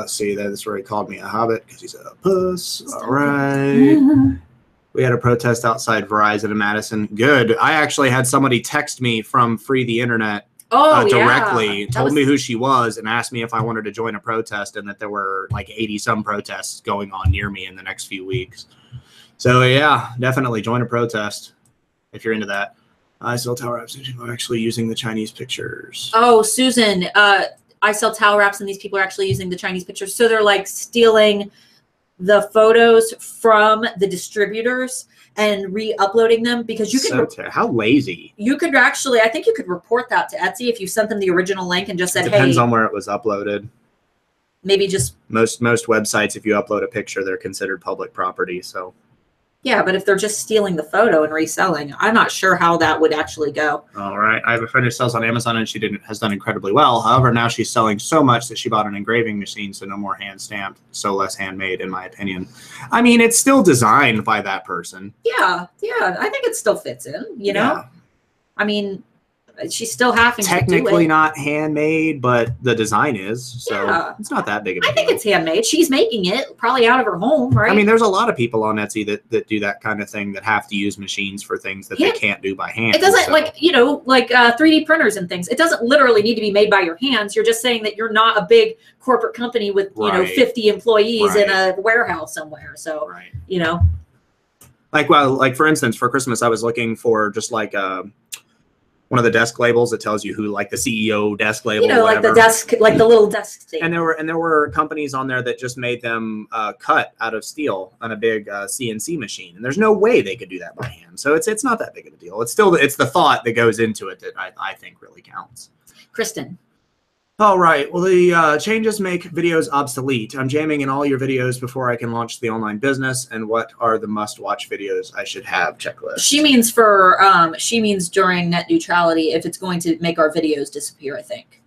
[SPEAKER 2] See, that's where he called me a hobbit because he's a puss. All right. We had a protest outside Verizon in Madison. Good. I actually had somebody text me from Free the Internet directly, told me who she was, and asked me if I wanted to join a protest, and that there were like 80-some protests going on near me in the next few weeks. So yeah, definitely join a protest if you're into that. I sell towel wraps and people are actually using the Chinese pictures.
[SPEAKER 1] Oh, Susan, I sell towel wraps and these people are actually using the Chinese pictures. So they're like stealing the photos from the distributors and re-uploading them because you can.
[SPEAKER 2] How lazy.
[SPEAKER 1] You could actually, I think you could report that to Etsy if you sent them the original link and just said,
[SPEAKER 2] Depends on where it was uploaded.
[SPEAKER 1] Maybe just.
[SPEAKER 2] Most websites, if you upload a picture, they're considered public property. So.
[SPEAKER 1] Yeah, but if they're just stealing the photo and reselling, I'm not sure how that would actually go.
[SPEAKER 2] All right. I have a friend who sells on Amazon, and she has done incredibly well. However, now she's selling so much that she bought an engraving machine, so no more hand stamped, so less handmade, in my opinion. I mean, it's still designed by that person.
[SPEAKER 1] Yeah, I think it still fits in, you know? Yeah. I mean, she's still having
[SPEAKER 2] technically not handmade, but the design is, so it's not that big of a deal.
[SPEAKER 1] I think it's handmade. She's making it probably out of her home, right?
[SPEAKER 2] I mean, there's a lot of people on Etsy that do that kind of thing, that have to use machines for things that they can't do by hand.
[SPEAKER 1] It doesn't like 3D printers and things. It doesn't literally need to be made by your hands. You're just saying that you're not a big corporate company with 50 employees in a warehouse somewhere. So
[SPEAKER 2] like for instance, for Christmas, I was looking for just like one of the desk labels that tells you who, like the CEO desk label,
[SPEAKER 1] like the desk, like the little desk thing.
[SPEAKER 2] And there were companies on there that just made them cut out of steel on a big CNC machine, and there's no way they could do that by hand. So it's not that big of a deal. It's still the thought that goes into it that I think really counts.
[SPEAKER 1] Kristen.
[SPEAKER 2] All right. Well, the changes make videos obsolete. I'm jamming in all your videos before I can launch the online business. And what are the must-watch videos I should have? Checklist.
[SPEAKER 1] She means during net neutrality, if it's going to make our videos disappear, I think.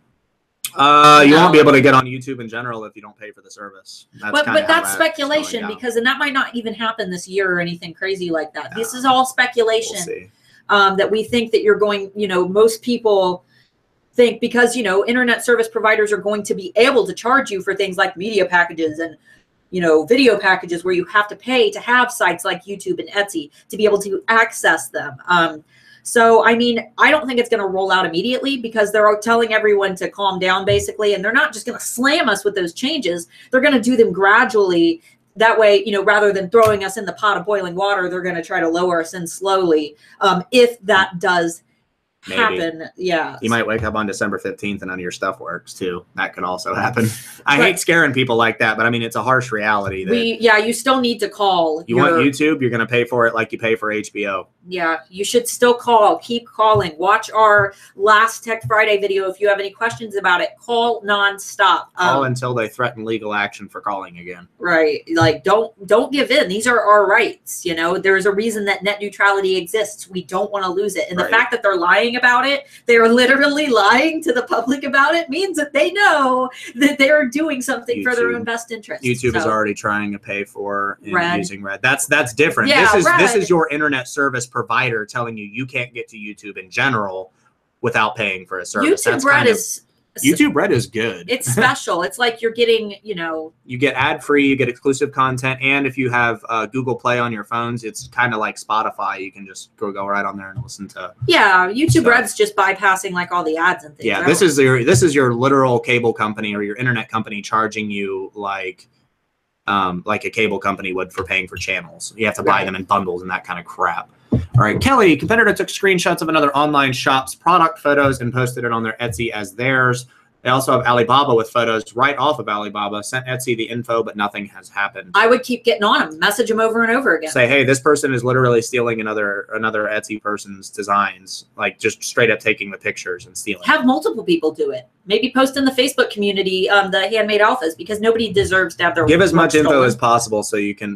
[SPEAKER 2] You won't be able to get on YouTube in general if you don't pay for the service.
[SPEAKER 1] But that's speculation because that might not even happen this year or anything crazy like that. This is all speculation. We'll see. That we think that you're going, most people think because internet service providers are going to be able to charge you for things like media packages and video packages where you have to pay to have sites like YouTube and Etsy to be able to access them. So I mean, I don't think it's going to roll out immediately because they're telling everyone to calm down basically, and they're not just going to slam us with those changes. They're going to do them gradually. That way, rather than throwing us in the pot of boiling water, they're going to try to lower us in slowly. If that does happen. Yeah.
[SPEAKER 2] You might wake up on December 15th and none of your stuff works too. That could also happen. I hate scaring people like that, but I mean, it's a harsh reality.
[SPEAKER 1] You still need to call.
[SPEAKER 2] You want YouTube, you're going to pay for it like you pay for HBO.
[SPEAKER 1] Yeah, you should still call. Keep calling. Watch our last Tech Friday video. If you have any questions about it, call nonstop.
[SPEAKER 2] Call until they threaten legal action for calling again.
[SPEAKER 1] Right. Like, don't give in. These are our rights. There's a reason that net neutrality exists. We don't want to lose it. And the fact that they're lying about it, they're literally lying to the public about it, means that they know that they're doing something for their own best interest.
[SPEAKER 2] YouTube is already trying to pay for using Red. That's different. Yeah, this is your internet service provider telling you can't get to YouTube in general without paying for a service. YouTube Red is good.
[SPEAKER 1] It's special. It's like you're getting,
[SPEAKER 2] you get ad-free, you get exclusive content, and if you have Google Play on your phones, it's kind of like Spotify. You can just go right on there and listen to.
[SPEAKER 1] Yeah, YouTube Red's just bypassing like all the ads and things.
[SPEAKER 2] Yeah, this is your literal cable company or your internet company charging you like a cable company would for paying for channels. You have to buy them in bundles and that kind of crap. All right, Kelly, competitor took screenshots of another online shop's product photos and posted it on their Etsy as theirs. They also have Alibaba with photos right off of Alibaba. Sent Etsy the info, but nothing has happened.
[SPEAKER 1] I would keep getting on them, message them over and over again.
[SPEAKER 2] Say, hey, this person is literally stealing another Etsy person's designs, like just straight up taking the pictures and stealing.
[SPEAKER 1] Have multiple people do it. Maybe post in the Facebook community, the Handmade Alphas, because nobody deserves to have their
[SPEAKER 2] give as much info as possible so you can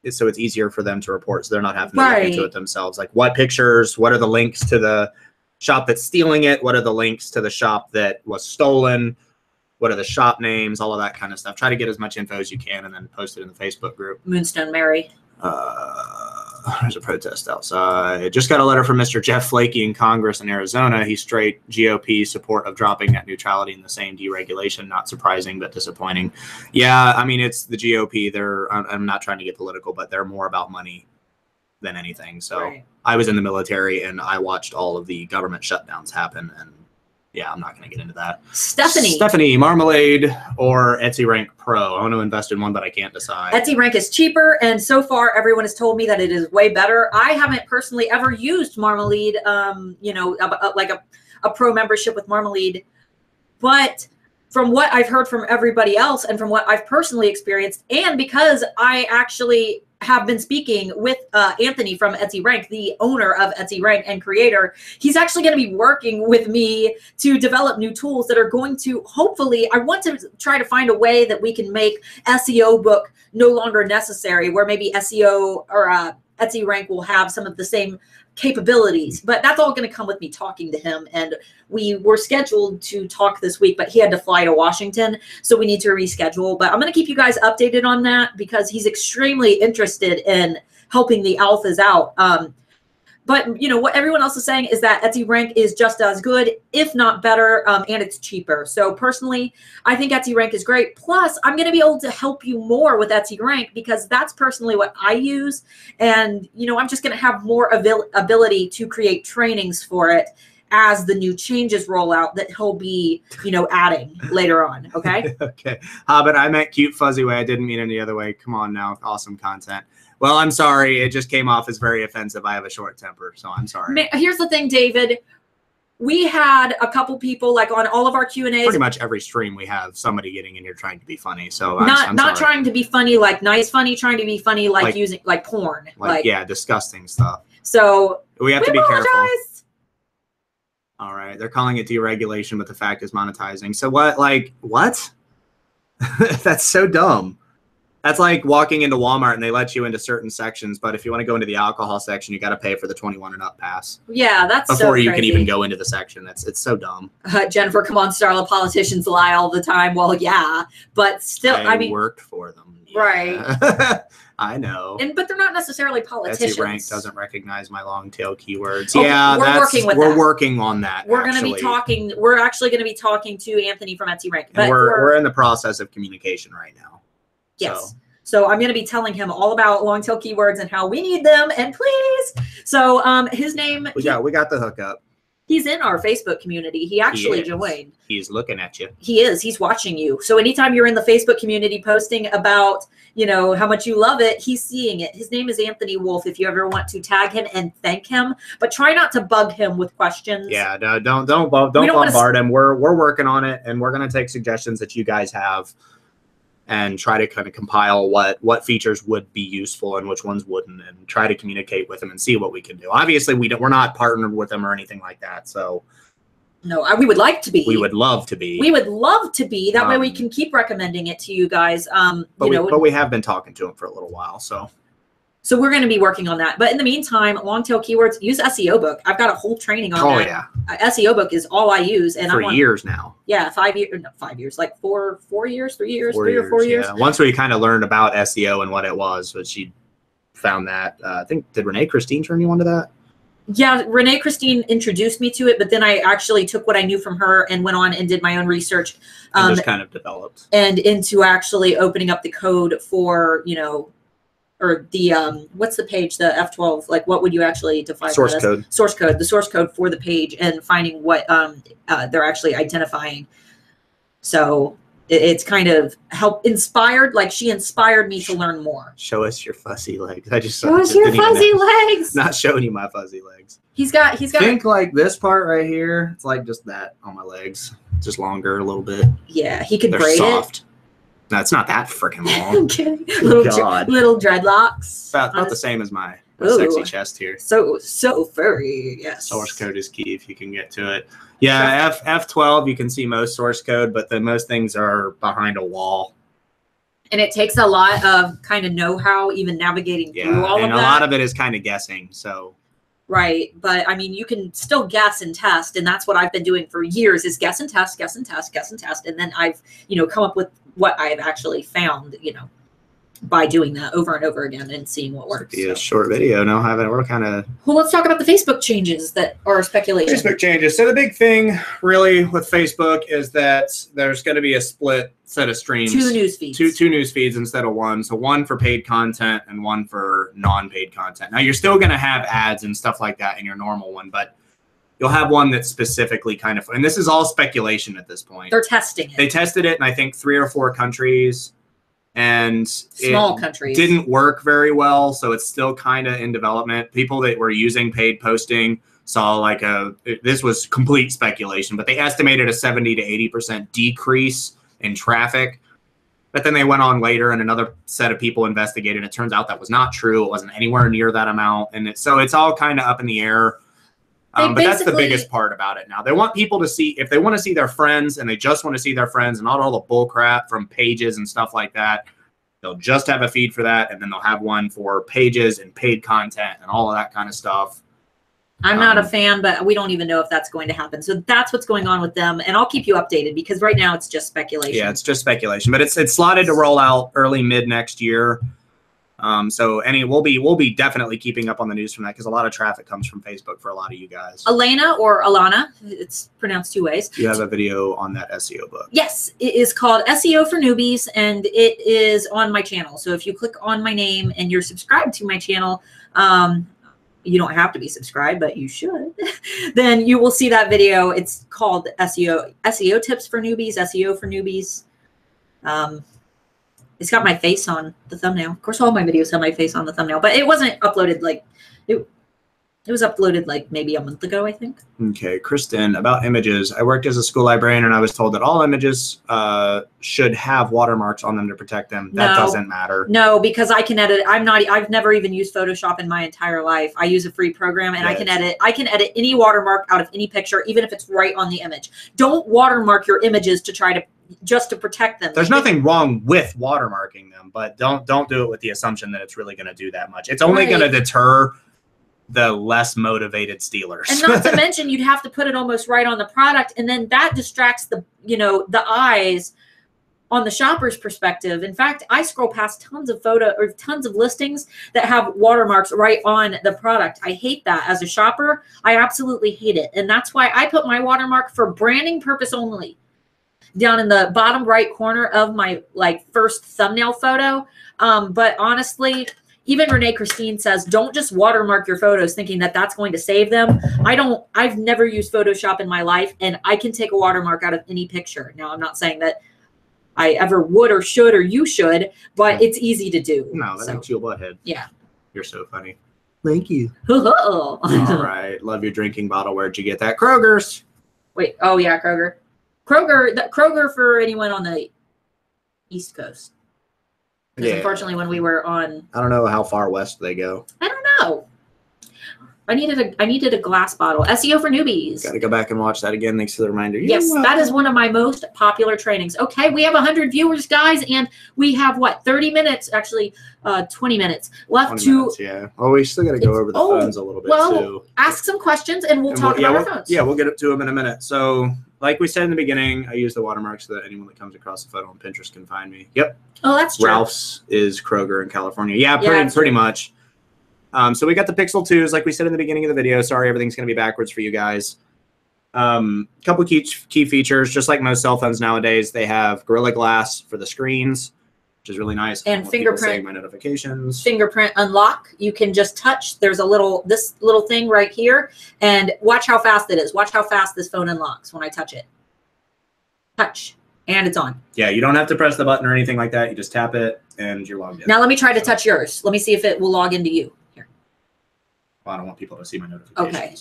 [SPEAKER 2] it's easier for them to report, so they're not having to look into it themselves. Like what pictures, what are the links to the shop that's stealing it, what are the links to the shop that was stolen, what are the shop names, all of that kind of stuff. Try to get as much info as you can and then post it in the Facebook group.
[SPEAKER 1] Moonstone Mary.
[SPEAKER 2] There's a protest outside. Just got a letter from Mr. Jeff Flakey in Congress in Arizona. He's straight GOP support of dropping net neutrality in the same deregulation. Not surprising, but disappointing. Yeah, I mean, it's the GOP. I'm not trying to get political, but they're more about money than anything. So I was in the military and I watched all of the government shutdowns happen, and yeah, I'm not going to get into that. Stephanie, Marmalade or Etsy Rank Pro? I want to invest in one, but I can't decide.
[SPEAKER 1] Etsy Rank is cheaper, and so far everyone has told me that it is way better. I haven't personally ever used Marmalade, like a pro membership with Marmalade, but from what I've heard from everybody else and from what I've personally experienced, and because I actually have been speaking with Anthony from Etsy Rank, the owner of Etsy Rank and creator. He's actually going to be working with me to develop new tools that are going to, hopefully, I want to try to find a way that we can make SEO book no longer necessary, where maybe SEO or Etsy Rank will have some of the same capabilities, but that's all going to come with me talking to him. And we were scheduled to talk this week, but he had to fly to Washington, so we need to reschedule. But I'm going to keep you guys updated on that because he's extremely interested in helping the alphas out. But you know what everyone else is saying is that Etsy Rank is just as good, if not better, and it's cheaper. So personally, I think Etsy Rank is great. Plus, I'm going to be able to help you more with Etsy Rank because that's personally what I use. And, you know, I'm just going to have more ability to create trainings for it as the new changes roll out that he'll be, you know, adding later on. Okay.
[SPEAKER 2] Okay. But I meant cute, fuzzy way. I didn't mean any other way. Come on now. Awesome content. Well, I'm sorry. It just came off as very offensive. I have a short temper, so I'm sorry.
[SPEAKER 1] Here's the thing, David. We had a couple people, like on all of our Q&As.
[SPEAKER 2] Pretty much every stream we have somebody getting in here trying to be funny. So
[SPEAKER 1] I'm not trying to be funny like nice funny, trying to be funny like using like porn.
[SPEAKER 2] Like yeah, disgusting stuff.
[SPEAKER 1] So
[SPEAKER 2] we have to be careful. All right. They're calling it deregulation, but the fact is monetizing. So what? Like, what? That's so dumb. That's like walking into Walmart and they let you into certain sections, but if you want to go into the alcohol section, you got to pay for the 21 and up pass.
[SPEAKER 1] Yeah, that's
[SPEAKER 2] before you can even go into the section. It's so dumb.
[SPEAKER 1] Jennifer, come on, Starla. Politicians lie all the time. Well, yeah, but still, I mean,
[SPEAKER 2] worked for them,
[SPEAKER 1] yeah. Right?
[SPEAKER 2] I know.
[SPEAKER 1] But they're not necessarily politicians.
[SPEAKER 2] Etsy Rank doesn't recognize my long tail keywords.
[SPEAKER 1] Okay, yeah, we're
[SPEAKER 2] working on that.
[SPEAKER 1] We're going to be talking. We're actually going to be talking to Anthony from Etsy Rank.
[SPEAKER 2] But we're in the process of communication right now.
[SPEAKER 1] Yes. So I'm going to be telling him all about long tail keywords and how we need them. And please. So his name.
[SPEAKER 2] We got the hookup.
[SPEAKER 1] He's in our Facebook community. He actually joined.
[SPEAKER 2] He's looking at you.
[SPEAKER 1] He is. He's watching you. So anytime you're in the Facebook community posting about, you know, how much you love it, he's seeing it. His name is Anthony Wolf. If you ever want to tag him and thank him, but try not to bug him with questions.
[SPEAKER 2] Yeah, no, don't bombard him. We're working on it, and we're going to take suggestions that you guys have and try to kind of compile what features would be useful and which ones wouldn't, and try to communicate with them and see what we can do. Obviously, we're not partnered with them or anything like that. So
[SPEAKER 1] no, we would like to be.
[SPEAKER 2] We would love to be.
[SPEAKER 1] We would love to be. That way we can keep recommending it to you guys.
[SPEAKER 2] But we have been talking to them for a little while,
[SPEAKER 1] So we're going to be working on that. But in the meantime, long tail keywords, use SEO Book. I've got a whole training on that.
[SPEAKER 2] Yeah.
[SPEAKER 1] SEO Book is all I use. And
[SPEAKER 2] for years now.
[SPEAKER 1] Yeah, 5 years, not 5 years, like 4 years, 3 years, 3 or 4 years.
[SPEAKER 2] Yeah. Once we kind of learned about SEO and what it was, but she found that, I think, did Renee Christine turn you on to that?
[SPEAKER 1] Yeah, Renee Christine introduced me to it, but then I actually took what I knew from her and went on and did my own research.
[SPEAKER 2] And just kind of developed.
[SPEAKER 1] And into actually opening up the code for, you know, or the what's the page, the F12, like what would you actually define?
[SPEAKER 2] Source code.
[SPEAKER 1] The source code for the page, and finding what they're actually identifying. So it's kind of inspired, like she inspired me to learn more.
[SPEAKER 2] Show us your fuzzy legs. I just
[SPEAKER 1] show us your fuzzy legs.
[SPEAKER 2] Not showing you my fuzzy legs.
[SPEAKER 1] He's got
[SPEAKER 2] think like this part right here. It's like just that on my legs, just longer a little bit.
[SPEAKER 1] Yeah, he could
[SPEAKER 2] They're
[SPEAKER 1] braid
[SPEAKER 2] soft.
[SPEAKER 1] it.
[SPEAKER 2] No, it's not that freaking long.
[SPEAKER 1] I'm kidding. Little dreadlocks.
[SPEAKER 2] About the same as my sexy chest here.
[SPEAKER 1] So furry. Yes.
[SPEAKER 2] Source code is key if you can get to it. Yeah, F12 you can see most source code, but most things are behind a wall.
[SPEAKER 1] And it takes a lot of kind of know-how even navigating through all of that.
[SPEAKER 2] And a lot of it is kind of guessing. So.
[SPEAKER 1] Right, but I mean, you can still guess and test, and that's what I've been doing for years: is guess and test, guess and test, guess and test, and then I've come up with what I've actually found, by doing that over and over again and seeing what works.
[SPEAKER 2] Yeah, short video. No, we're kind of.
[SPEAKER 1] Well, let's talk about the Facebook changes that are speculation.
[SPEAKER 2] Facebook changes. So the big thing, really, with Facebook is that there's going to be a split set of streams.
[SPEAKER 1] 2 news feeds.
[SPEAKER 2] Two news feeds instead of one. So one for paid content and one for non-paid content. Now you're still going to have ads and stuff like that in your normal one, but you'll have one that's specifically kind of. And this is all speculation at this point.
[SPEAKER 1] They're testing it.
[SPEAKER 2] They tested it in I think 3 or 4 countries. And
[SPEAKER 1] small countries
[SPEAKER 2] didn't work very well, so it's still kind of in development. People that were using paid posting saw this was complete speculation, but they estimated a 70 to 80% decrease in traffic. But then they went on later and another set of people investigated. It turns out that was not true. It wasn't anywhere near that amount. And so it's all kind of up in the air. But that's the biggest part about it now. They want people to see, if they want to see their friends and they just want to see their friends and not all the bull crap from pages and stuff like that, they'll just have a feed for that. And then they'll have one for pages and paid content and all of that kind of stuff.
[SPEAKER 1] I'm not a fan, but we don't even know if that's going to happen. So that's what's going on with them. And I'll keep you updated because right now it's just speculation.
[SPEAKER 2] Yeah, it's just speculation. But it's slotted to roll out early mid next year. So we'll be definitely keeping up on the news from that because a lot of traffic comes from Facebook for a lot of you guys.
[SPEAKER 1] Elena or Alana, it's pronounced 2 ways.
[SPEAKER 2] You have a video on that SEO book.
[SPEAKER 1] Yes, it is called SEO for Newbies and it is on my channel. So if you click on my name and you're subscribed to my channel, you don't have to be subscribed, but you should, then you will see that video. It's called SEO Tips for Newbies, SEO for Newbies. It's got my face on the thumbnail. Of course, all my videos have my face on the thumbnail, but it wasn't uploaded it was uploaded maybe a month ago, I think.
[SPEAKER 2] Okay, Kristen, about images. I worked as a school librarian and I was told that all images should have watermarks on them to protect them. That doesn't matter.
[SPEAKER 1] No, because I can edit. I've never even used Photoshop in my entire life. I use a free program and I can edit any watermark out of any picture, even if it's right on the image. Don't watermark your images just to protect them.
[SPEAKER 2] There's nothing wrong with watermarking them, but don't do it with the assumption that it's really going to do that much. It's only going to deter the less motivated stealers.
[SPEAKER 1] And not to mention, you'd have to put it almost right on the product, and then that distracts the eyes on the shopper's perspective. In fact, I scroll past tons of listings that have watermarks right on the product. I hate that as a shopper. I absolutely hate it, and that's why I put my watermark for branding purpose only down in the bottom right corner of my first thumbnail photo. But honestly, even Renee Christine says, don't just watermark your photos thinking that that's going to save them. I've never used Photoshop in my life and I can take a watermark out of any picture. Now, I'm not saying that I ever would or should or you should, but it's easy to do.
[SPEAKER 2] No, that makes you a butthead.
[SPEAKER 1] Yeah.
[SPEAKER 2] You're so funny. Thank you.
[SPEAKER 1] All
[SPEAKER 2] right. Love your drinking bottle. Where'd you get that? Kroger's.
[SPEAKER 1] Wait. Oh, yeah, Kroger. Kroger for anyone on the East Coast. Because unfortunately, when we were on,
[SPEAKER 2] I don't know how far west they go.
[SPEAKER 1] I don't know. I needed a glass bottle. SEO for Newbies.
[SPEAKER 2] Got to go back and watch that again. Thanks for the reminder.
[SPEAKER 1] Yes, that is one of my most popular trainings. Okay, we have 100 viewers, guys, and we have 30 minutes, actually 20 minutes left
[SPEAKER 2] 20 minutes, yeah. Oh, we still got to go over the phones a little bit too.
[SPEAKER 1] Ask some questions and we'll talk about our phones.
[SPEAKER 2] Yeah, we'll get up to them in a minute. So, like we said in the beginning, I use the watermark so that anyone that comes across the photo on Pinterest can find me. Yep.
[SPEAKER 1] Oh, that's true.
[SPEAKER 2] Ralph's is Kroger in California. Yeah, pretty much. So we got the Pixel 2s, like we said in the beginning of the video. Sorry, everything's going to be backwards for you guys. Couple key features, just like most cell phones nowadays, they have Gorilla Glass for the screens, which is really nice.
[SPEAKER 1] And fingerprint.
[SPEAKER 2] My notifications.
[SPEAKER 1] Fingerprint unlock. You can just touch. There's this little thing right here, and watch how fast it is. Watch how fast this phone unlocks when I touch it. Touch. And it's on.
[SPEAKER 2] Yeah, you don't have to press the button or anything like that. You just tap it and you're logged in.
[SPEAKER 1] Now let me try to touch yours. Let me see if it will log into you. Here.
[SPEAKER 2] Well, I don't want people to see my notifications.
[SPEAKER 1] Okay.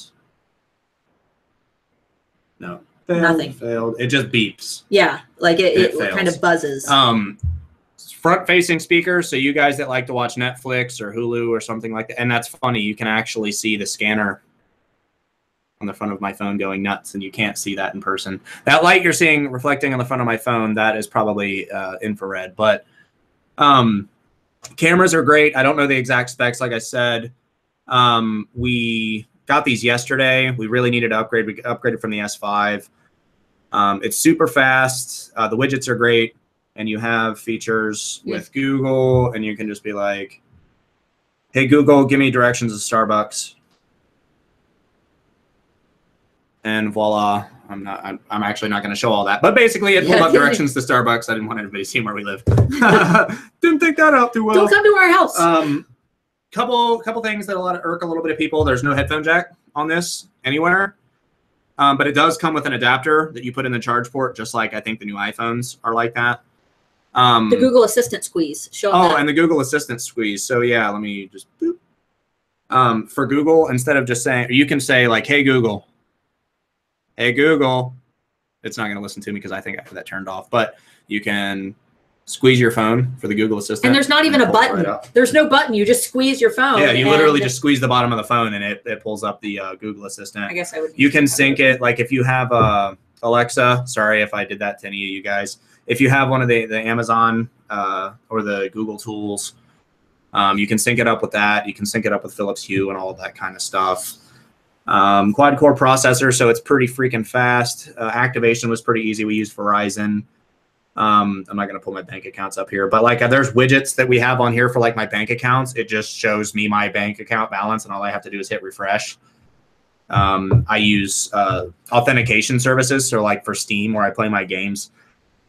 [SPEAKER 2] No. Failed,
[SPEAKER 1] Nothing.
[SPEAKER 2] Failed. It just beeps.
[SPEAKER 1] Yeah, like it kind of buzzes.
[SPEAKER 2] Front-facing speaker, so you guys that like to watch Netflix or Hulu or something like that, and that's funny, you can actually see the scanner on the front of my phone going nuts, and you can't see that in person. That light you're seeing reflecting on the front of my phone, that is probably infrared, but cameras are great. I don't know the exact specs, like I said. We got these yesterday. We really needed to upgrade. We upgraded from the S5. It's super fast. The widgets are great. And you have features with Google, and you can just be like, hey, Google, give me directions to Starbucks. And voila. I'm actually not going to show all that. But basically, it pulled up directions to Starbucks. I didn't want everybody to see where we live. Didn't think that out too well.
[SPEAKER 1] Don't come to our house.
[SPEAKER 2] Couple things that irk a little bit of people. There's no headphone jack on this anywhere. But it does come with an adapter that you put in the charge port, just like I think the new iPhones are like that.
[SPEAKER 1] The Google Assistant squeeze.
[SPEAKER 2] And the Google Assistant squeeze. So yeah, let me just boop. For Google, instead of just saying, you can say like, hey Google. Hey Google. It's not going to listen to me because I think I have that turned off. But you can squeeze your phone for the Google Assistant.
[SPEAKER 1] And there's not even a button. There's no button. You just squeeze your phone.
[SPEAKER 2] Yeah, you literally just squeeze the bottom of the phone and it pulls up the Google Assistant.
[SPEAKER 1] I guess I would.
[SPEAKER 2] You can sync it. Like if you have Alexa, sorry if I did that to any of you guys. If you have one of the Amazon or the Google tools, you can sync it up with that. You can sync it up with Philips Hue and all of that kind of stuff. Quad-core processor, so it's pretty freaking fast. Activation was pretty easy. We used Verizon. I'm not going to pull my bank accounts up here, but like there's widgets that we have on here for like my bank accounts. It just shows me my bank account balance, and all I have to do is hit refresh. I use authentication services, so like for Steam where I play my games.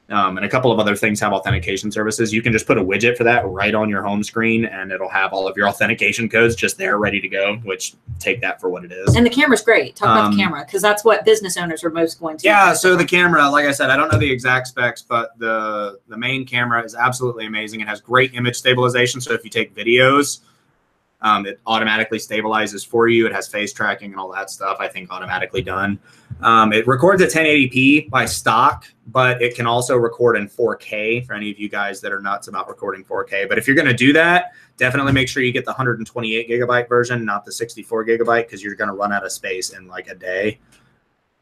[SPEAKER 2] And a couple of other things have authentication services. You can just put a widget for that right on your home screen, and it'll have all of your authentication codes just there ready to go, which take that for what it is.
[SPEAKER 1] And the camera's great. Talk about the camera, because that's what business owners are most going to.
[SPEAKER 2] Yeah, so the camera, like I said, I don't know the exact specs, but the main camera is absolutely amazing. It has great image stabilization, so if you take videos, it automatically stabilizes for you. It has face tracking and all that stuff, I think, automatically done. It records at 1080p by stock, but it can also record in 4K for any of you guys that are nuts about recording 4K. But if you're going to do that, definitely make sure you get the 128 gigabyte version, not the 64 gigabyte, because you're going to run out of space in like a day.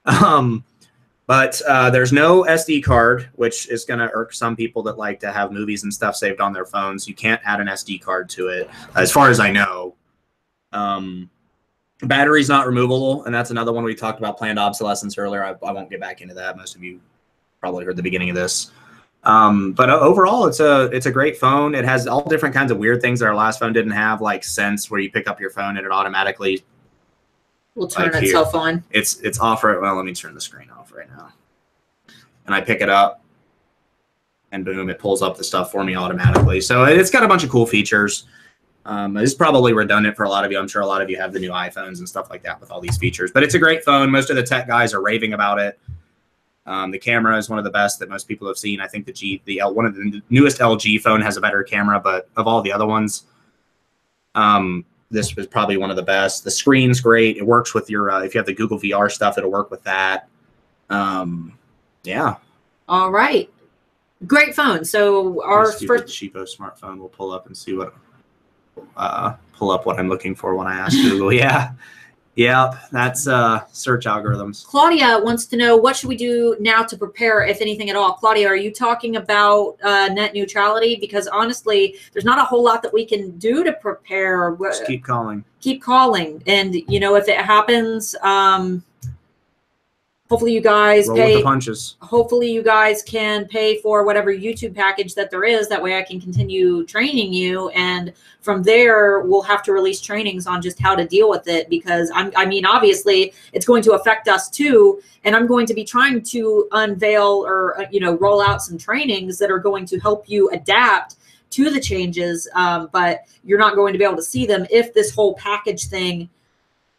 [SPEAKER 2] But there's no SD card, which is going to irk some people that like to have movies and stuff saved on their phones. You can't add an SD card to it, as far as I know. Battery's not removable, and that's another one we talked about, planned obsolescence earlier. I won't get back into that. Most of you probably heard the beginning of this. But overall, it's a great phone. It has all different kinds of weird things that our last phone didn't have, like Sense, where you pick up your phone and it automatically
[SPEAKER 1] will turn itself on.
[SPEAKER 2] It's off right. Well, let me turn the screen off right now. And I pick it up, and boom, it pulls up the stuff for me automatically. So it's got a bunch of cool features. It's probably redundant for a lot of you. I'm sure a lot of you have the new iPhones and stuff like that with all these features. But it's a great phone. Most of the tech guys are raving about it. The camera is one of the best that most people have seen. I think one of the newest LG phone has a better camera, but of all the other ones, this was probably one of the best. The screen's great. It works with your if you have the Google VR stuff, it'll work with that. Yeah.
[SPEAKER 1] All right. Great phone. So our first
[SPEAKER 2] cheapo smartphone will pull up and see what pull up what I'm looking for when I ask Google. Yeah. Yep, that's search algorithms.
[SPEAKER 1] Claudia wants to know, what should we do now to prepare, if anything at all? Claudia, are you talking about net neutrality? Because honestly, there's not a whole lot that we can do to prepare.
[SPEAKER 2] Just keep calling.
[SPEAKER 1] Keep calling. And, you know, if it happens, hopefully you guys
[SPEAKER 2] roll with the punches.
[SPEAKER 1] Hopefully you guys can pay for whatever YouTube package that there is. That way I can continue training you. And from there, we'll have to release trainings on just how to deal with it, because I mean, obviously it's going to affect us too. And I'm going to be trying to unveil or, you know, roll out some trainings that are going to help you adapt to the changes. But you're not going to be able to see them if this whole package thing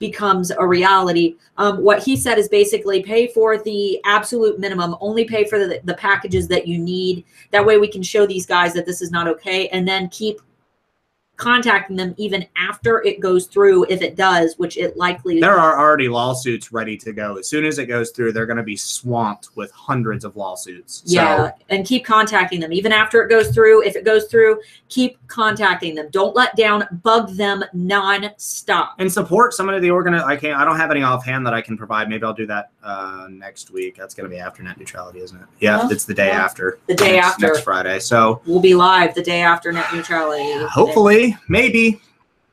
[SPEAKER 1] becomes a reality. What he said is basically pay for the absolute minimum, only pay for the packages that you need. That way we can show these guys that this is not okay, and then keep contacting them even after it goes through, if it does, which it likely.
[SPEAKER 2] There are already lawsuits ready to go. As soon as it goes through, they're going to be swamped with hundreds of lawsuits.
[SPEAKER 1] Yeah, so, and keep contacting them even after it goes through. If it goes through, keep contacting them. Don't let down. Bug them non-stop.
[SPEAKER 2] And support some of the I don't have any offhand that I can provide. Maybe I'll do that next week. That's going to be after net neutrality, isn't it? Yeah, it's the day after.
[SPEAKER 1] The day after
[SPEAKER 2] next Friday. So
[SPEAKER 1] we'll be live the day after net neutrality.
[SPEAKER 2] Hopefully. Maybe.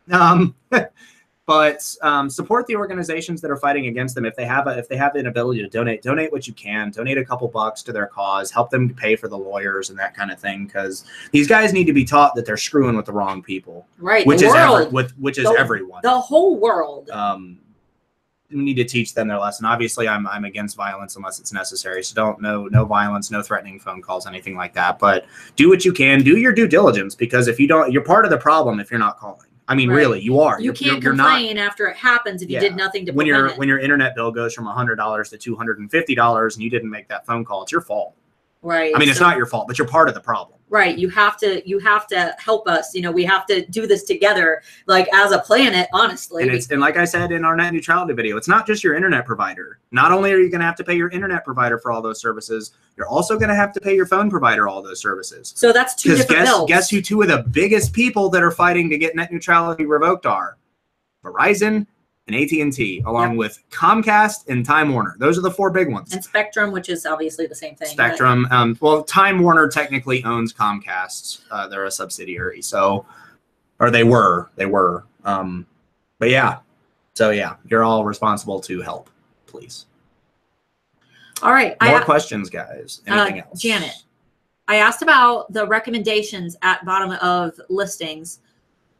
[SPEAKER 2] But support the organizations that are fighting against them. If they have an ability to donate what you can. Donate a couple bucks to their cause. Help them pay for the lawyers and that kind of thing, because these guys need to be taught that they're screwing with the wrong people.
[SPEAKER 1] Right.
[SPEAKER 2] Which is everyone.
[SPEAKER 1] The whole world.
[SPEAKER 2] We need to teach them their lesson. Obviously, I'm against violence unless it's necessary. So no violence, no threatening phone calls, anything like that. But do what you can. Do your due diligence, because if you don't, you're part of the problem if you're not calling. I mean, really, you are.
[SPEAKER 1] You can't complain after it happens if you did nothing to prevent it.
[SPEAKER 2] When your internet bill goes from $100 to $250 and you didn't make that phone call, it's your fault.
[SPEAKER 1] Right.
[SPEAKER 2] I mean, it's not your fault, but you're part of the problem.
[SPEAKER 1] Right. You have to help us. We have to do this together, like as a planet, honestly.
[SPEAKER 2] And like I said in our net neutrality video, it's not just your internet provider. Not only are you going to have to pay your internet provider for all those services, you're also going to have to pay your phone provider all those services.
[SPEAKER 1] So that's two different bills.
[SPEAKER 2] Guess who two of the biggest people that are fighting to get net neutrality revoked are? Verizon and AT&T, along with Comcast and Time Warner. Those are the four big ones.
[SPEAKER 1] And Spectrum, which is obviously the same thing.
[SPEAKER 2] Spectrum. Well, Time Warner technically owns Comcast. They're a subsidiary. So, or they were. But yeah. So yeah, you're all responsible to help, please.
[SPEAKER 1] All right.
[SPEAKER 2] More questions, guys. Anything else?
[SPEAKER 1] Janet, I asked about the recommendations at bottom of listings.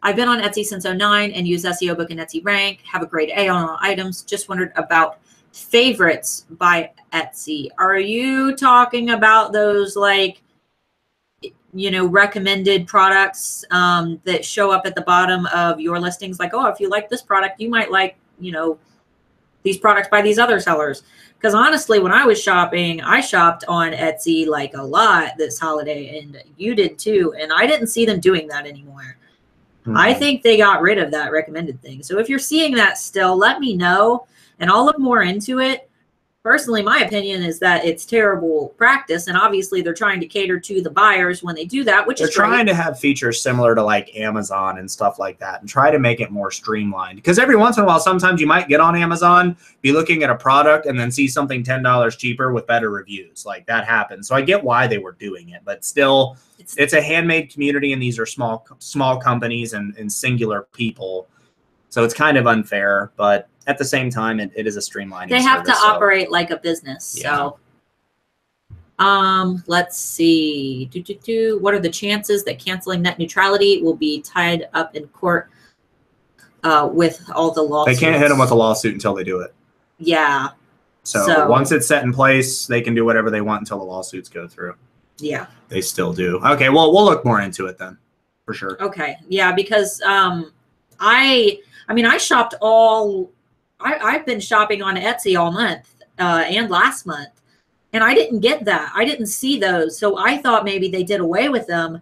[SPEAKER 1] I've been on Etsy since 2009 and use SEO Book and Etsy Rank. Have a grade A on all items. Just wondered about favorites by Etsy. Are you talking about those recommended products that show up at the bottom of your listings? Like, oh, if you like this product, you might like, these products by these other sellers. Because honestly, when I was shopping, I shopped on Etsy like a lot this holiday, and you did too. And I didn't see them doing that anymore. I think they got rid of that recommended thing. So if you're seeing that still, let me know and I'll look more into it. Personally, my opinion is that it's terrible practice, and obviously they're trying to cater to the buyers when they do that, which is great.
[SPEAKER 2] They're trying to have features similar to like Amazon and stuff like that and try to make it more streamlined. Because every once in a while, sometimes you might get on Amazon, be looking at a product, and then see something $10 cheaper with better reviews. Like that happens. So I get why they were doing it, but still, it's a handmade community, and these are small companies and singular people. So it's kind of unfair, but at the same time, it is a streamlining
[SPEAKER 1] They have to operate like a business. Yeah. So let's see. What are the chances that canceling net neutrality will be tied up in court with all the lawsuits?
[SPEAKER 2] They can't hit them with a lawsuit until they do it.
[SPEAKER 1] Yeah.
[SPEAKER 2] So once it's set in place, they can do whatever they want until the lawsuits go through.
[SPEAKER 1] Yeah.
[SPEAKER 2] They still do. Okay, well, we'll look more into it then, for sure.
[SPEAKER 1] Okay. Yeah, because I shopped I've been shopping on Etsy all month and last month, and I didn't get that. I didn't see those. So I thought maybe they did away with them.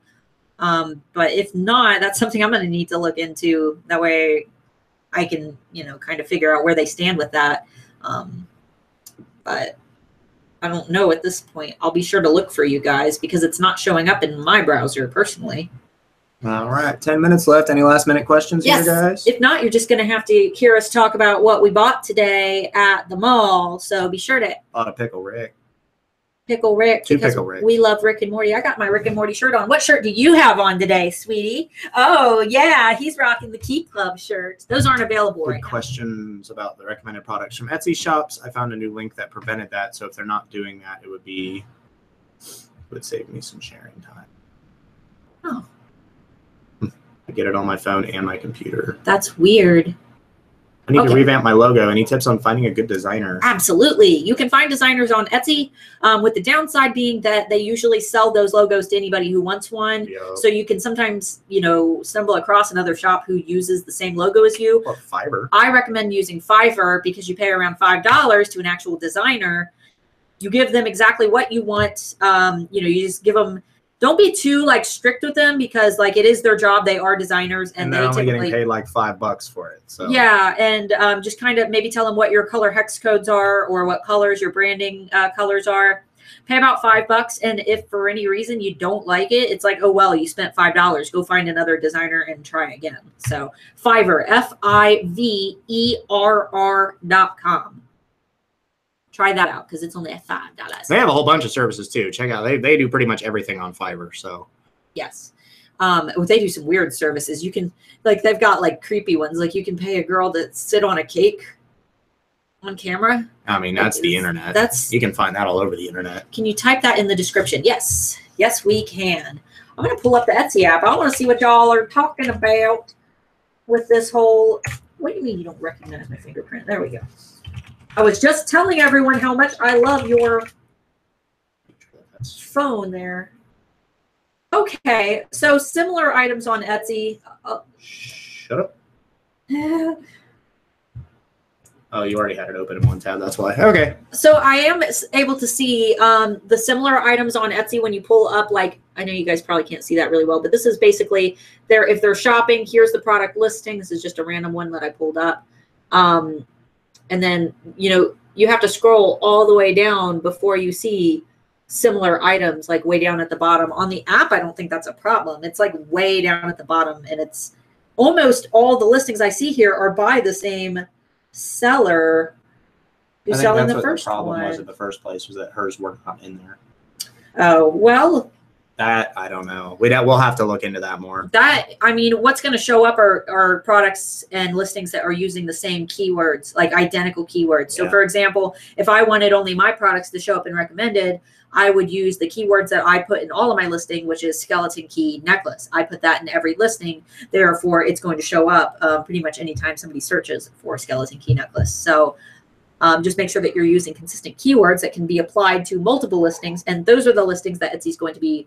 [SPEAKER 1] But if not, that's something I'm going to need to look into. That way I can, kind of figure out where they stand with that. But I don't know at this point. I'll be sure to look for you guys because it's not showing up in my browser personally.
[SPEAKER 2] All right, 10 minutes left. Any last minute questions here, guys?
[SPEAKER 1] If not, you're just going to have to hear us talk about what we bought today at the mall. So be sure to
[SPEAKER 2] bought a Pickle Rick.
[SPEAKER 1] Pickle Rick.
[SPEAKER 2] Two Pickle Rick.
[SPEAKER 1] We love Rick and Morty. I got my Rick and Morty shirt on. What shirt do you have on today, sweetie? Oh, yeah, he's rocking the Key Club shirt. Those aren't available right now.
[SPEAKER 2] Questions about the recommended products from Etsy shops. I found a new link that prevented that. So if they're not doing that, it would save me some sharing time.
[SPEAKER 1] Oh.
[SPEAKER 2] I get it on my phone and my computer.
[SPEAKER 1] That's weird.
[SPEAKER 2] I need to revamp my logo. Any tips on finding a good designer?
[SPEAKER 1] Absolutely. You can find designers on Etsy, with the downside being that they usually sell those logos to anybody who wants one. Yep. So you can sometimes, stumble across another shop who uses the same logo as you.
[SPEAKER 2] Or Fiverr.
[SPEAKER 1] I recommend using Fiverr because you pay around $5 to an actual designer. You give them exactly what you want. You just give them. Don't be too strict with them because it is their job. They are designers and
[SPEAKER 2] they're
[SPEAKER 1] they
[SPEAKER 2] only getting paid $5 for it. So
[SPEAKER 1] yeah, and just kind of maybe tell them what your color hex codes are or what colors your branding colors are. Pay about $5, and if for any reason you don't like it, it's like, oh well, you spent $5. Go find another designer and try again. So Fiverr, FIVERR.com. Try that out because it's only $5.
[SPEAKER 2] They have a whole bunch of services too. Check out. They do pretty much everything on Fiverr. So
[SPEAKER 1] yes, they do some weird services. You can they've got creepy ones. You can pay a girl to sit on a cake on camera.
[SPEAKER 2] I mean, that's the internet. You can find that all over the internet.
[SPEAKER 1] Can you type that in the description? Yes, we can. I'm gonna pull up the Etsy app. I want to see what y'all are talking about with this whole. What do you mean you don't recognize my fingerprint? There we go. I was just telling everyone how much I love your phone there. Okay, so similar items on Etsy.
[SPEAKER 2] Shut up. Oh, you already had it open in one tab. That's why. Okay.
[SPEAKER 1] So I am able to see the similar items on Etsy when you pull up. I know you guys probably can't see that really well, but this is basically if they're shopping. Here's the product listing. This is just a random one that I pulled up. And then, you have to scroll all the way down before you see similar items, way down at the bottom. On the app, I don't think that's a problem. It's way down at the bottom, and it's almost all the listings I see here are by the same seller who's selling the first one.
[SPEAKER 2] The problem was in the first place was that hers were not in there.
[SPEAKER 1] Oh, well.
[SPEAKER 2] That, I don't know. We'll have to look into that more.
[SPEAKER 1] What's going to show up are products and listings that are using the same keywords, identical keywords. So, for example, if I wanted only my products to show up in recommended, I would use the keywords that I put in all of my listing, which is skeleton key necklace. I put that in every listing. Therefore, it's going to show up pretty much anytime somebody searches for skeleton key necklace. So, just make sure that you're using consistent keywords that can be applied to multiple listings. And those are the listings that Etsy's going to be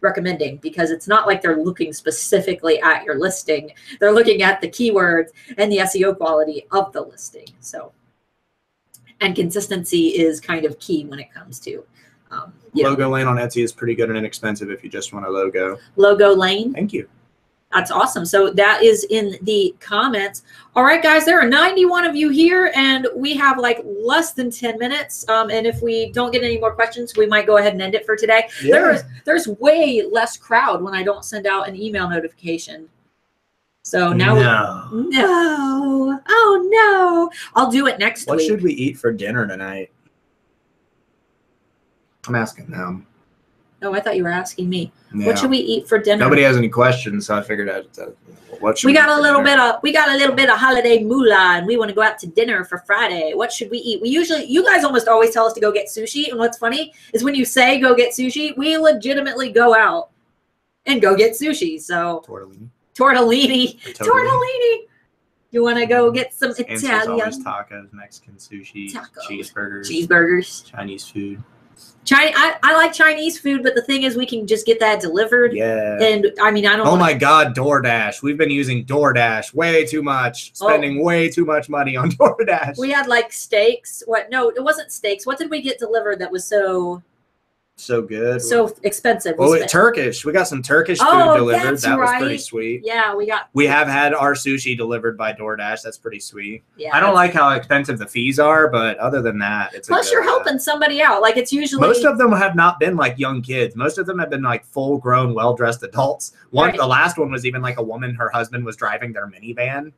[SPEAKER 1] recommending, because it's not like they're looking specifically at your listing. They're looking at the keywords and the SEO quality of the listing. So, and consistency is kind of key when it comes to
[SPEAKER 2] Logo Lane on Etsy is pretty good and inexpensive if you just want a logo.
[SPEAKER 1] Logo Lane.
[SPEAKER 2] Thank you.
[SPEAKER 1] That's awesome. So that is in the comments. All right, guys, there are 91 of you here, and we have less than 10 minutes. And if we don't get any more questions, we might go ahead and end it for today. Yeah. There's way less crowd when I don't send out an email notification. So now, no. Oh, no. I'll do it next week.
[SPEAKER 2] What should we eat for dinner tonight? I'm asking them.
[SPEAKER 1] Oh, I thought you were asking me. Yeah. What should we eat for dinner?
[SPEAKER 2] Nobody has any questions, so I figured what should
[SPEAKER 1] we got a little bit of holiday moolah, and we want to go out to dinner for Friday. What should we eat? You guys almost always tell us to go get sushi, and what's funny is when you say go get sushi, we legitimately go out and go get sushi. So tortellini. You want to go get some Italian?
[SPEAKER 2] Always tacos, Mexican sushi,
[SPEAKER 1] cheeseburgers,
[SPEAKER 2] Chinese food.
[SPEAKER 1] I like Chinese food, but the thing is we can just get that delivered.
[SPEAKER 2] Yeah.
[SPEAKER 1] And I don't.
[SPEAKER 2] Oh my God, DoorDash. We've been using DoorDash way too much, spending way too much money on DoorDash.
[SPEAKER 1] We had steaks. No, it wasn't steaks. What did we get delivered that was so
[SPEAKER 2] good?
[SPEAKER 1] So expensive.
[SPEAKER 2] Turkish. We got some Turkish food delivered. That was pretty sweet.
[SPEAKER 1] Yeah,
[SPEAKER 2] we have had our sushi delivered by DoorDash. That's pretty sweet.
[SPEAKER 1] Yeah.
[SPEAKER 2] I don't like how expensive the fees are, but other than that, it's
[SPEAKER 1] plus you're helping somebody out. It's usually
[SPEAKER 2] most of them have not been young kids. Most of them have been full grown, well dressed adults. The last one was even a woman. Her husband was driving their minivan.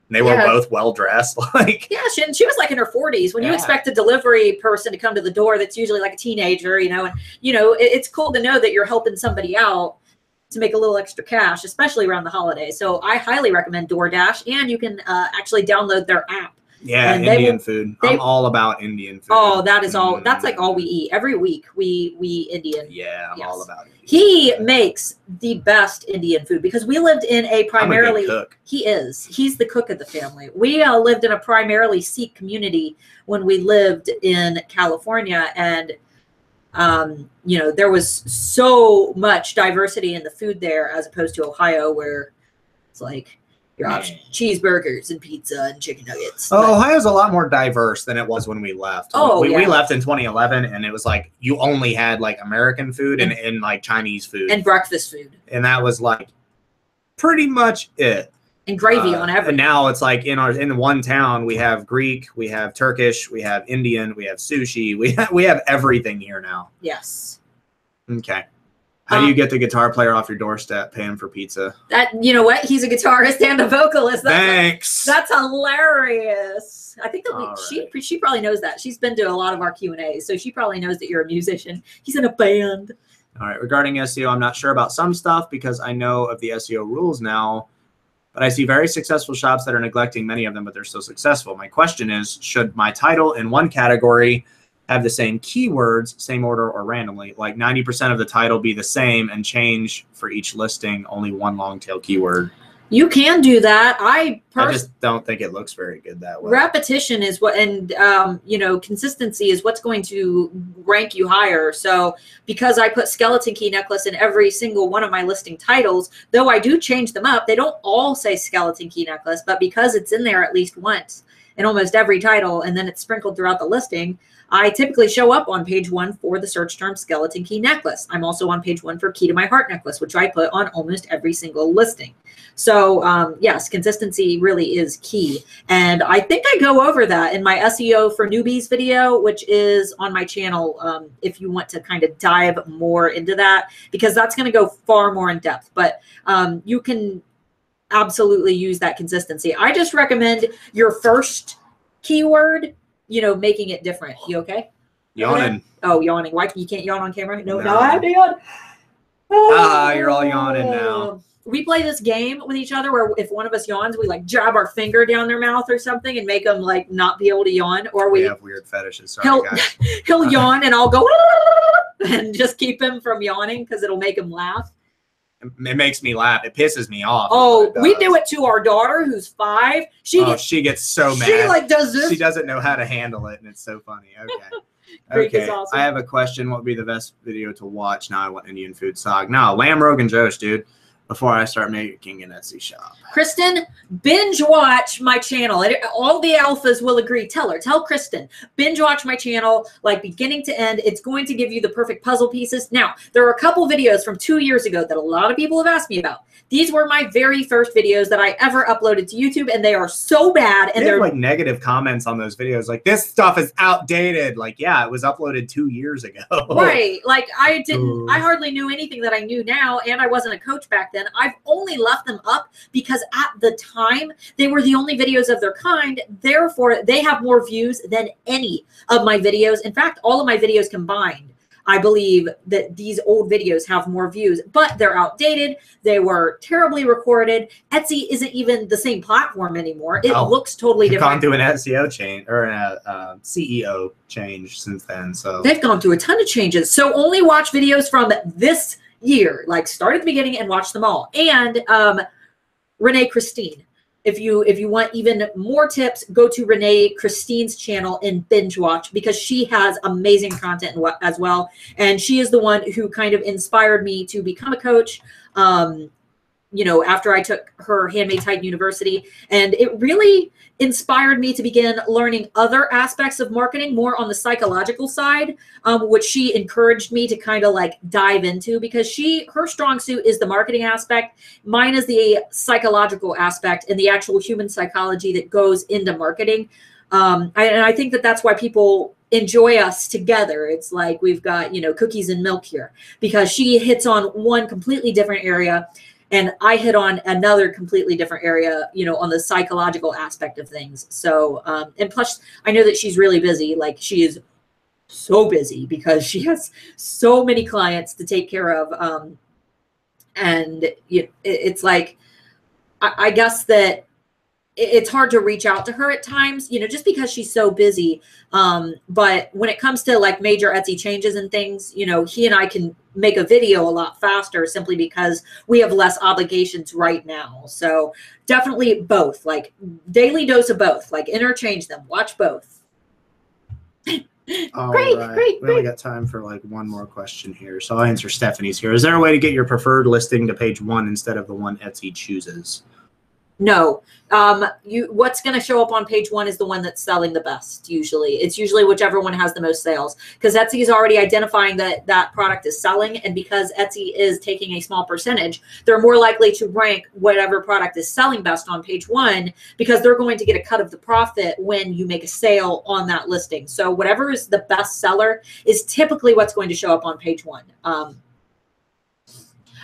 [SPEAKER 2] And they were both well dressed.
[SPEAKER 1] Yeah, she was in her 40s. When you expect a delivery person to come to the door, that's usually a teenager, and it's cool to know that you're helping somebody out to make a little extra cash, especially around the holidays. So I highly recommend DoorDash, and you can actually download their app
[SPEAKER 2] Yeah, and Indian food. I'm all about Indian food.
[SPEAKER 1] Oh, that is all. That's like all we eat every week. We Indian.
[SPEAKER 2] Yeah, I'm all about it.
[SPEAKER 1] He makes the best Indian food because we lived in a primarily.
[SPEAKER 2] I'm a good cook.
[SPEAKER 1] He's the cook of the family. We lived in a primarily Sikh community when we lived in California, and you know, there was so much diversity in the food there as opposed to Ohio, where it's like your cheeseburgers and pizza and chicken nuggets.
[SPEAKER 2] Oh, Ohio's a lot more diverse than it was when we left. We left in 2011, and it was like you only had like American food and like Chinese food
[SPEAKER 1] and breakfast food,
[SPEAKER 2] and that was like pretty much it.
[SPEAKER 1] And gravy on everything.
[SPEAKER 2] And now it's like in one town we have Greek, we have Turkish, we have Indian, we have sushi, we have everything here now.
[SPEAKER 1] Yes.
[SPEAKER 2] Okay. How do you get the guitar player off your doorstep paying for pizza?
[SPEAKER 1] That, you know what? He's a guitarist and a vocalist.
[SPEAKER 2] Thanks.
[SPEAKER 1] That's hilarious. I think that she probably knows that. She's been to a lot of our Q&As, so she probably knows that you're a musician. He's in a band.
[SPEAKER 2] All right. Regarding SEO, I'm not sure about some stuff because I know of the SEO rules now, but I see very successful shops that are neglecting many of them, but they're still successful. My question is, should my title in one category have the same keywords, same order, or randomly? Like 90% of the title be the same and change for each listing, only one long tail keyword.
[SPEAKER 1] You can do that. I
[SPEAKER 2] just don't think it looks very good that way.
[SPEAKER 1] Repetition is what, and you know, consistency is what's going to rank you higher. So because I put skeleton key necklace in every single one of my listing titles, though I do change them up, they don't all say skeleton key necklace, but because it's in there at least once in almost every title, and then it's sprinkled throughout the listing, I typically show up on page 1 for the search term skeleton key necklace. I'm also on page 1 for key to my heart necklace, which I put on almost every single listing. So yes, consistency really is key. And I think I go over that in my SEO for newbies video, which is on my channel, if you want to kind of dive more into that, because that's going to go far more in depth. But you can absolutely use that consistency. I just recommend your first keyword, you know, making it different. You okay?
[SPEAKER 2] Yawning.
[SPEAKER 1] Oh, yawning. Why you can't yawn on camera? No, I have to yawn.
[SPEAKER 2] You're all yawning now.
[SPEAKER 1] We play this game with each other where if one of us yawns, we like jab our finger down their mouth or something and make them like not be able to yawn. Or we
[SPEAKER 2] have weird fetishes. Sorry, guys.
[SPEAKER 1] He'll yawn and I'll go and just keep him from yawning because it'll make him laugh.
[SPEAKER 2] It makes me laugh. It pisses me off.
[SPEAKER 1] Oh, we do it to our daughter who's 5. She gets so mad. She like does this.
[SPEAKER 2] She doesn't know how to handle it, and it's so funny. Okay. Okay. Awesome. I have a question. What would be the best video to watch? Now I want Indian food sog. No, Lamb Rogan Josh, dude. Before I start making an Etsy shop.
[SPEAKER 1] Kristen, binge watch my channel. All the alphas will agree. Tell Kristen, binge watch my channel, like beginning to end. It's going to give you the perfect puzzle pieces. Now, there are a couple videos from 2 years ago that a lot of people have asked me about. These were my very first videos that I ever uploaded to YouTube, and they are so bad. And they're
[SPEAKER 2] like negative comments on those videos. Like, this stuff is outdated. Like, yeah, it was uploaded 2 years ago.
[SPEAKER 1] Right. Like, I hardly knew anything that I knew now, and I wasn't a coach back then. I've only left them up because at the time, they were the only videos of their kind. Therefore, they have more views than any of my videos. In fact, all of my videos combined, I believe that these old videos have more views, but they're outdated. They were terribly recorded. Etsy isn't even the same platform anymore. It looks totally different.
[SPEAKER 2] Gone through an SEO change or a CEO change since then. So
[SPEAKER 1] they've gone through a ton of changes. So only watch videos from this year, like start at the beginning and watch them all. And Renee Christine. If you want even more tips, go to Renee Christine's channel and binge watch because she has amazing content as well. And she is the one who kind of inspired me to become a coach, you know, after I took her Handmade Titan University. And it really inspired me to begin learning other aspects of marketing, more on the psychological side, which she encouraged me to kind of like dive into because her strong suit is the marketing aspect. Mine is the psychological aspect and the actual human psychology that goes into marketing. And I think that that's why people enjoy us together. It's like we've got, you know, cookies and milk here because she hits on one completely different area and I hit on another completely different area, you know, on the psychological aspect of things. So, and plus I know that she's really busy. Like she is so busy because she has so many clients to take care of. And it's like, I guess that it's hard to reach out to her at times, you know, just because she's so busy. But when it comes to like major Etsy changes and things, you know, he and I can make a video a lot faster simply because we have less obligations right now. So definitely both, like daily dose of both, like interchange them, watch both.
[SPEAKER 2] Great. We only got time for like one more question here. So I'll answer Stephanie's here. Is there a way to get your preferred listing to page 1 instead of the one Etsy chooses?
[SPEAKER 1] No. What's going to show up on page 1 is the one that's selling the best. Usually it's usually whichever one has the most sales, because Etsy is already identifying that that product is selling. And because Etsy is taking a small percentage, they're more likely to rank whatever product is selling best on page 1, because they're going to get a cut of the profit when you make a sale on that listing. So whatever is the best seller is typically what's going to show up on page 1.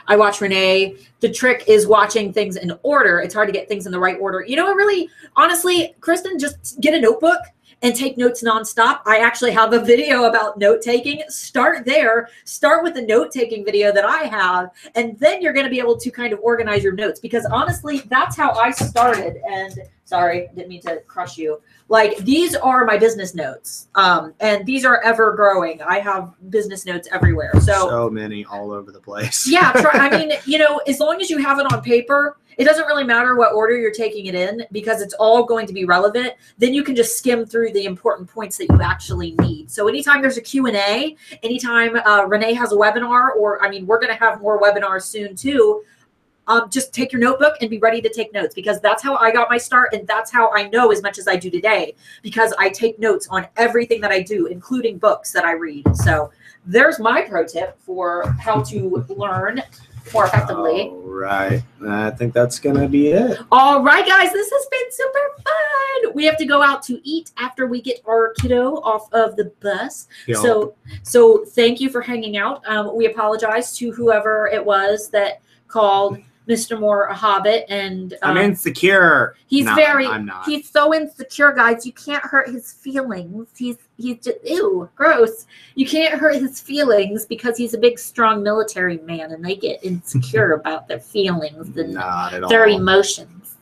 [SPEAKER 1] I watch Renee. The trick is watching things in order. It's hard to get things in the right order. You know what, really, honestly, Kristen, just get a notebook and take notes nonstop. I actually have a video about note taking. Start there. Start with the note taking video that I have, and then you're going to be able to kind of organize your notes, because honestly, that's how I started. And sorry, didn't mean to crush you. Like, these are my business notes, and these are ever growing. I have business notes everywhere. So
[SPEAKER 2] many all over the place.
[SPEAKER 1] Yeah. I mean, you know, as long as you have it on paper, it doesn't really matter what order you're taking it in, because it's all going to be relevant. Then you can just skim through the important points that you actually need. So anytime there's a Q&A, anytime Renee has a webinar, or I mean, we're going to have more webinars soon too. Just take your notebook and be ready to take notes, because that's how I got my start. And that's how I know as much as I do today, because I take notes on everything that I do, including books that I read. So there's my pro tip for how to learn more effectively.
[SPEAKER 2] All right. I think that's going to be it.
[SPEAKER 1] All right, guys, this has been super fun. We have to go out to eat after we get our kiddo off of the bus. Yep. So thank you for hanging out. We apologize to whoever it was that called Mr. Moore a hobbit, and
[SPEAKER 2] I'm insecure.
[SPEAKER 1] He's I'm not. He's so insecure, guys. You can't hurt his feelings. He's just ew, gross. You can't hurt his feelings because he's a big, strong military man, and they get insecure about their feelings and their emotions.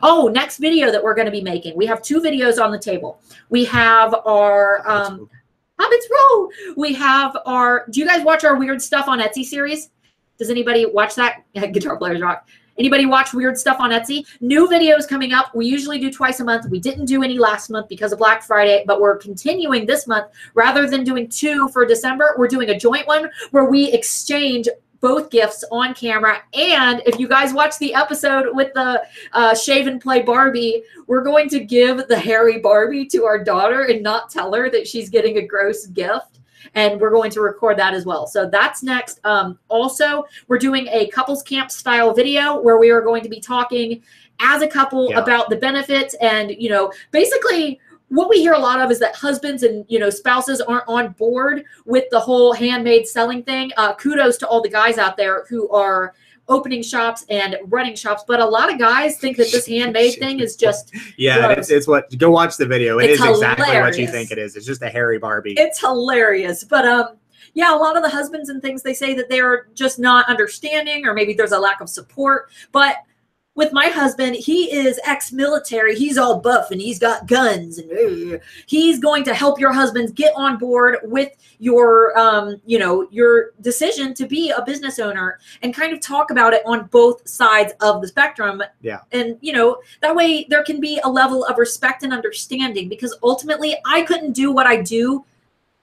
[SPEAKER 1] Oh, next video that we're going to be making. We have 2 videos on the table. We have our Hobbits Roll. We have our. Do you guys watch our Weird Stuff on Etsy series? Does anybody watch that? Guitar Players Rock. Anybody watch Weird Stuff on Etsy? New videos coming up. We usually do twice a month. We didn't do any last month because of Black Friday, but we're continuing this month. Rather than doing 2 for December, we're doing a joint one where we exchange both gifts on camera. And if you guys watch the episode with the Shave and Play Barbie, we're going to give the hairy Barbie to our daughter and not tell her that she's getting a gross gift. And we're going to record that as well. So that's next. Also, we're doing a couples camp style video where we are going to be talking as a couple about the benefits. And, you know, basically what we hear a lot of is that husbands and, you know, spouses aren't on board with the whole handmade selling thing. Kudos to all the guys out there who are opening shops and running shops, but a lot of guys think that this handmade thing is just
[SPEAKER 2] it's what, go watch the video. It's exactly what you think it is. It's just a hairy Barbie.
[SPEAKER 1] It's hilarious. But yeah, a lot of the husbands and things, they say that they're just not understanding, or maybe there's a lack of support. But with my husband, he is ex-military. He's all buff and he's got guns, and he's going to help your husbands get on board with your, you know, your decision to be a business owner, and kind of talk about it on both sides of the spectrum.
[SPEAKER 2] Yeah.
[SPEAKER 1] And, you know, that way there can be a level of respect and understanding, because ultimately I couldn't do what I do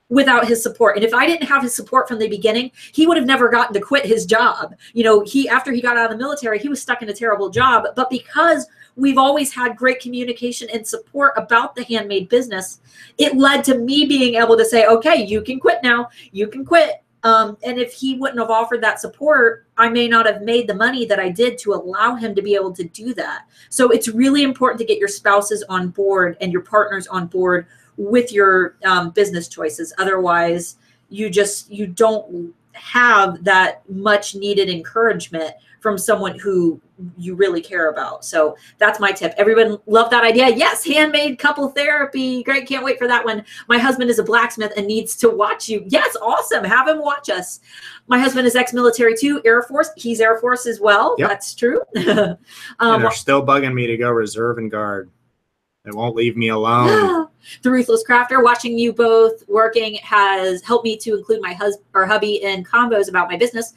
[SPEAKER 1] without his support. And if I didn't have his support from the beginning, he would have never gotten to quit his job. You know, after he got out of the military, he was stuck in a terrible job. But because we've always had great communication and support about the handmade business, it led to me being able to say, okay, you can quit now. You can quit. And if he wouldn't have offered that support, I may not have made the money that I did to allow him to be able to do that. So it's really important to get your spouses on board and your partners on board with your business choices. Otherwise, you don't have that much needed encouragement from someone who you really care about. So that's my tip. Everyone love that idea. Yes, handmade couple therapy. Great. Can't wait for that one. My husband is a blacksmith and needs to watch you. Yes, awesome. Have him watch us. My husband is ex-military too, Air Force. He's Air Force as well. Yep. That's true.
[SPEAKER 2] And they're still bugging me to go reserve and guard. They won't leave me alone.
[SPEAKER 1] The Ruthless Crafter, watching you both working has helped me to include my husband or hubby in combos about my business.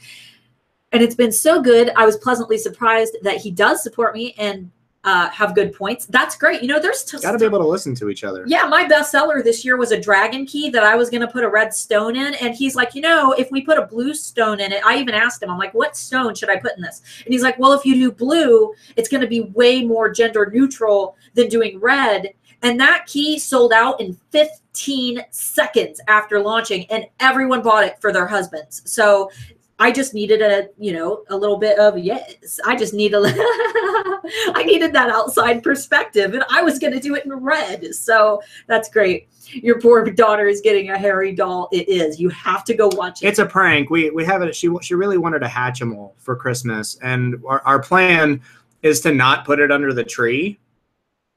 [SPEAKER 1] And it's been so good. I was pleasantly surprised that he does support me and have good points. That's great. You know, there's
[SPEAKER 2] got to be able to listen to each other.
[SPEAKER 1] Yeah, my bestseller this year was a dragon key that I was going to put a red stone in. And he's like, you know, if we put a blue stone in it, I even asked him, I'm like, what stone should I put in this? And he's like, well, if you do blue, it's going to be way more gender neutral than doing red. And that key sold out in 15 seconds after launching, and everyone bought it for their husbands. So I just needed a little bit of, yes, I just need I needed that outside perspective, and I was going to do it in red. So that's great. Your poor daughter is getting a hairy doll. It is. You have to go watch it.
[SPEAKER 2] It's a prank. We have it. She really wanted a Hatchimal for Christmas, and our plan is to not put it under the tree,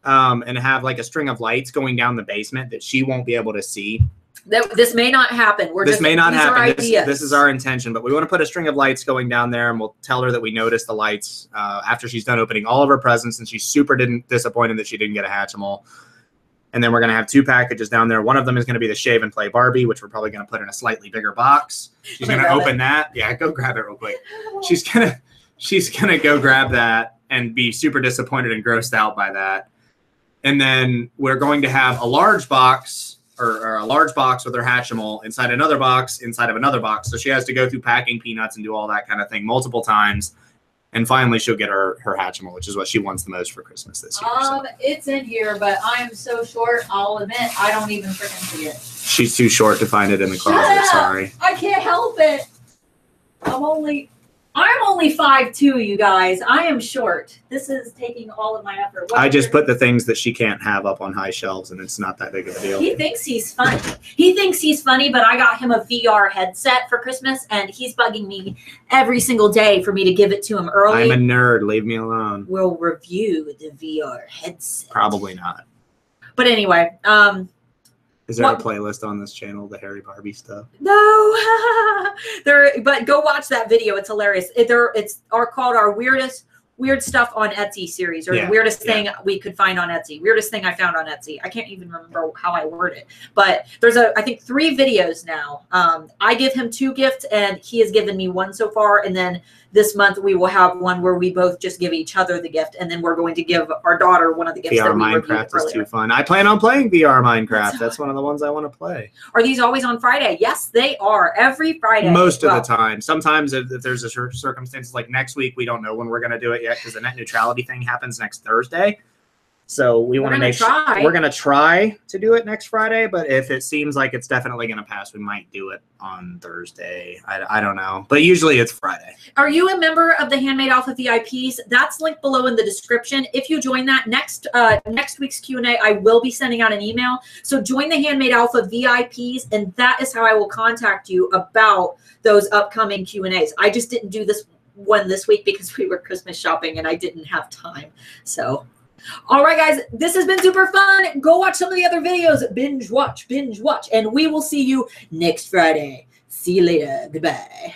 [SPEAKER 2] and have like a string of lights going down the basement that she won't be able to see.
[SPEAKER 1] This may not happen.
[SPEAKER 2] This may not happen. This is our intention, but we want to put a string of lights going down there, and we'll tell her that we noticed the lights after she's done opening all of her presents, and she's super disappointed that she didn't get a Hatchimal. And then we're going to have 2 packages down there. One of them is going to be the Shave and Play Barbie, which we're probably going to put in a slightly bigger box. She's going to open that. Yeah, go grab it real quick. She's gonna go grab that and be super disappointed and grossed out by that. And then we're going to have a large box or a large box with her Hatchimal inside another box inside of another box. So she has to go through packing peanuts and do all that kind of thing multiple times. And finally, she'll get her Hatchimal, which is what she wants the most for Christmas this year. So.
[SPEAKER 1] It's in here, but I am so short, I'll admit, I don't even freaking see it.
[SPEAKER 2] She's too short to find it in the closet, sorry.
[SPEAKER 1] I can't help it. I'm only 5'2", you guys. I am short. This is taking all of my effort.
[SPEAKER 2] I just put the things that she can't have up on high shelves, and it's not that big of a deal.
[SPEAKER 1] He thinks he's funny. He thinks he's funny, but I got him a VR headset for Christmas, and he's bugging me every single day for me to give it to him early.
[SPEAKER 2] I'm a nerd. Leave me alone.
[SPEAKER 1] We'll review the VR headset.
[SPEAKER 2] Probably not.
[SPEAKER 1] But anyway,
[SPEAKER 2] is there a playlist on this channel, the Harry Barbie stuff?
[SPEAKER 1] No. But go watch that video. It's hilarious. It's called our weird stuff on Etsy series, or the weirdest thing we could find on Etsy. Weirdest thing I found on Etsy. I can't even remember how I word it. But there's I think 3 videos now. I give him 2 gifts, and he has given me 1 so far. And then this month we will have one where we both just give each other the gift, and then we're going to give our daughter one of the gifts.
[SPEAKER 2] VR Minecraft is too fun. I plan on playing VR Minecraft. That's one of the ones I want to play.
[SPEAKER 1] Are these always on Friday? Yes, they are. Every Friday.
[SPEAKER 2] Most of the time. Sometimes if there's a circumstance like next week, we don't know when we're going to do it yet because the net neutrality thing happens next Thursday. So we want to make sure we're going to try to do it next Friday. But if it seems like it's definitely going to pass, we might do it on Thursday. I don't know. But usually it's Friday.
[SPEAKER 1] Are you a member of the Handmade Alpha VIPs? That's linked below in the description. If you join that next week's Q&A, I will be sending out an email. So join the Handmade Alpha VIPs, and that is how I will contact you about those upcoming Q&As. I just didn't do this one this week because we were Christmas shopping and I didn't have time. So... all right, guys, this has been super fun. Go watch some of the other videos. Binge watch. And we will see you next Friday. See you later. Goodbye.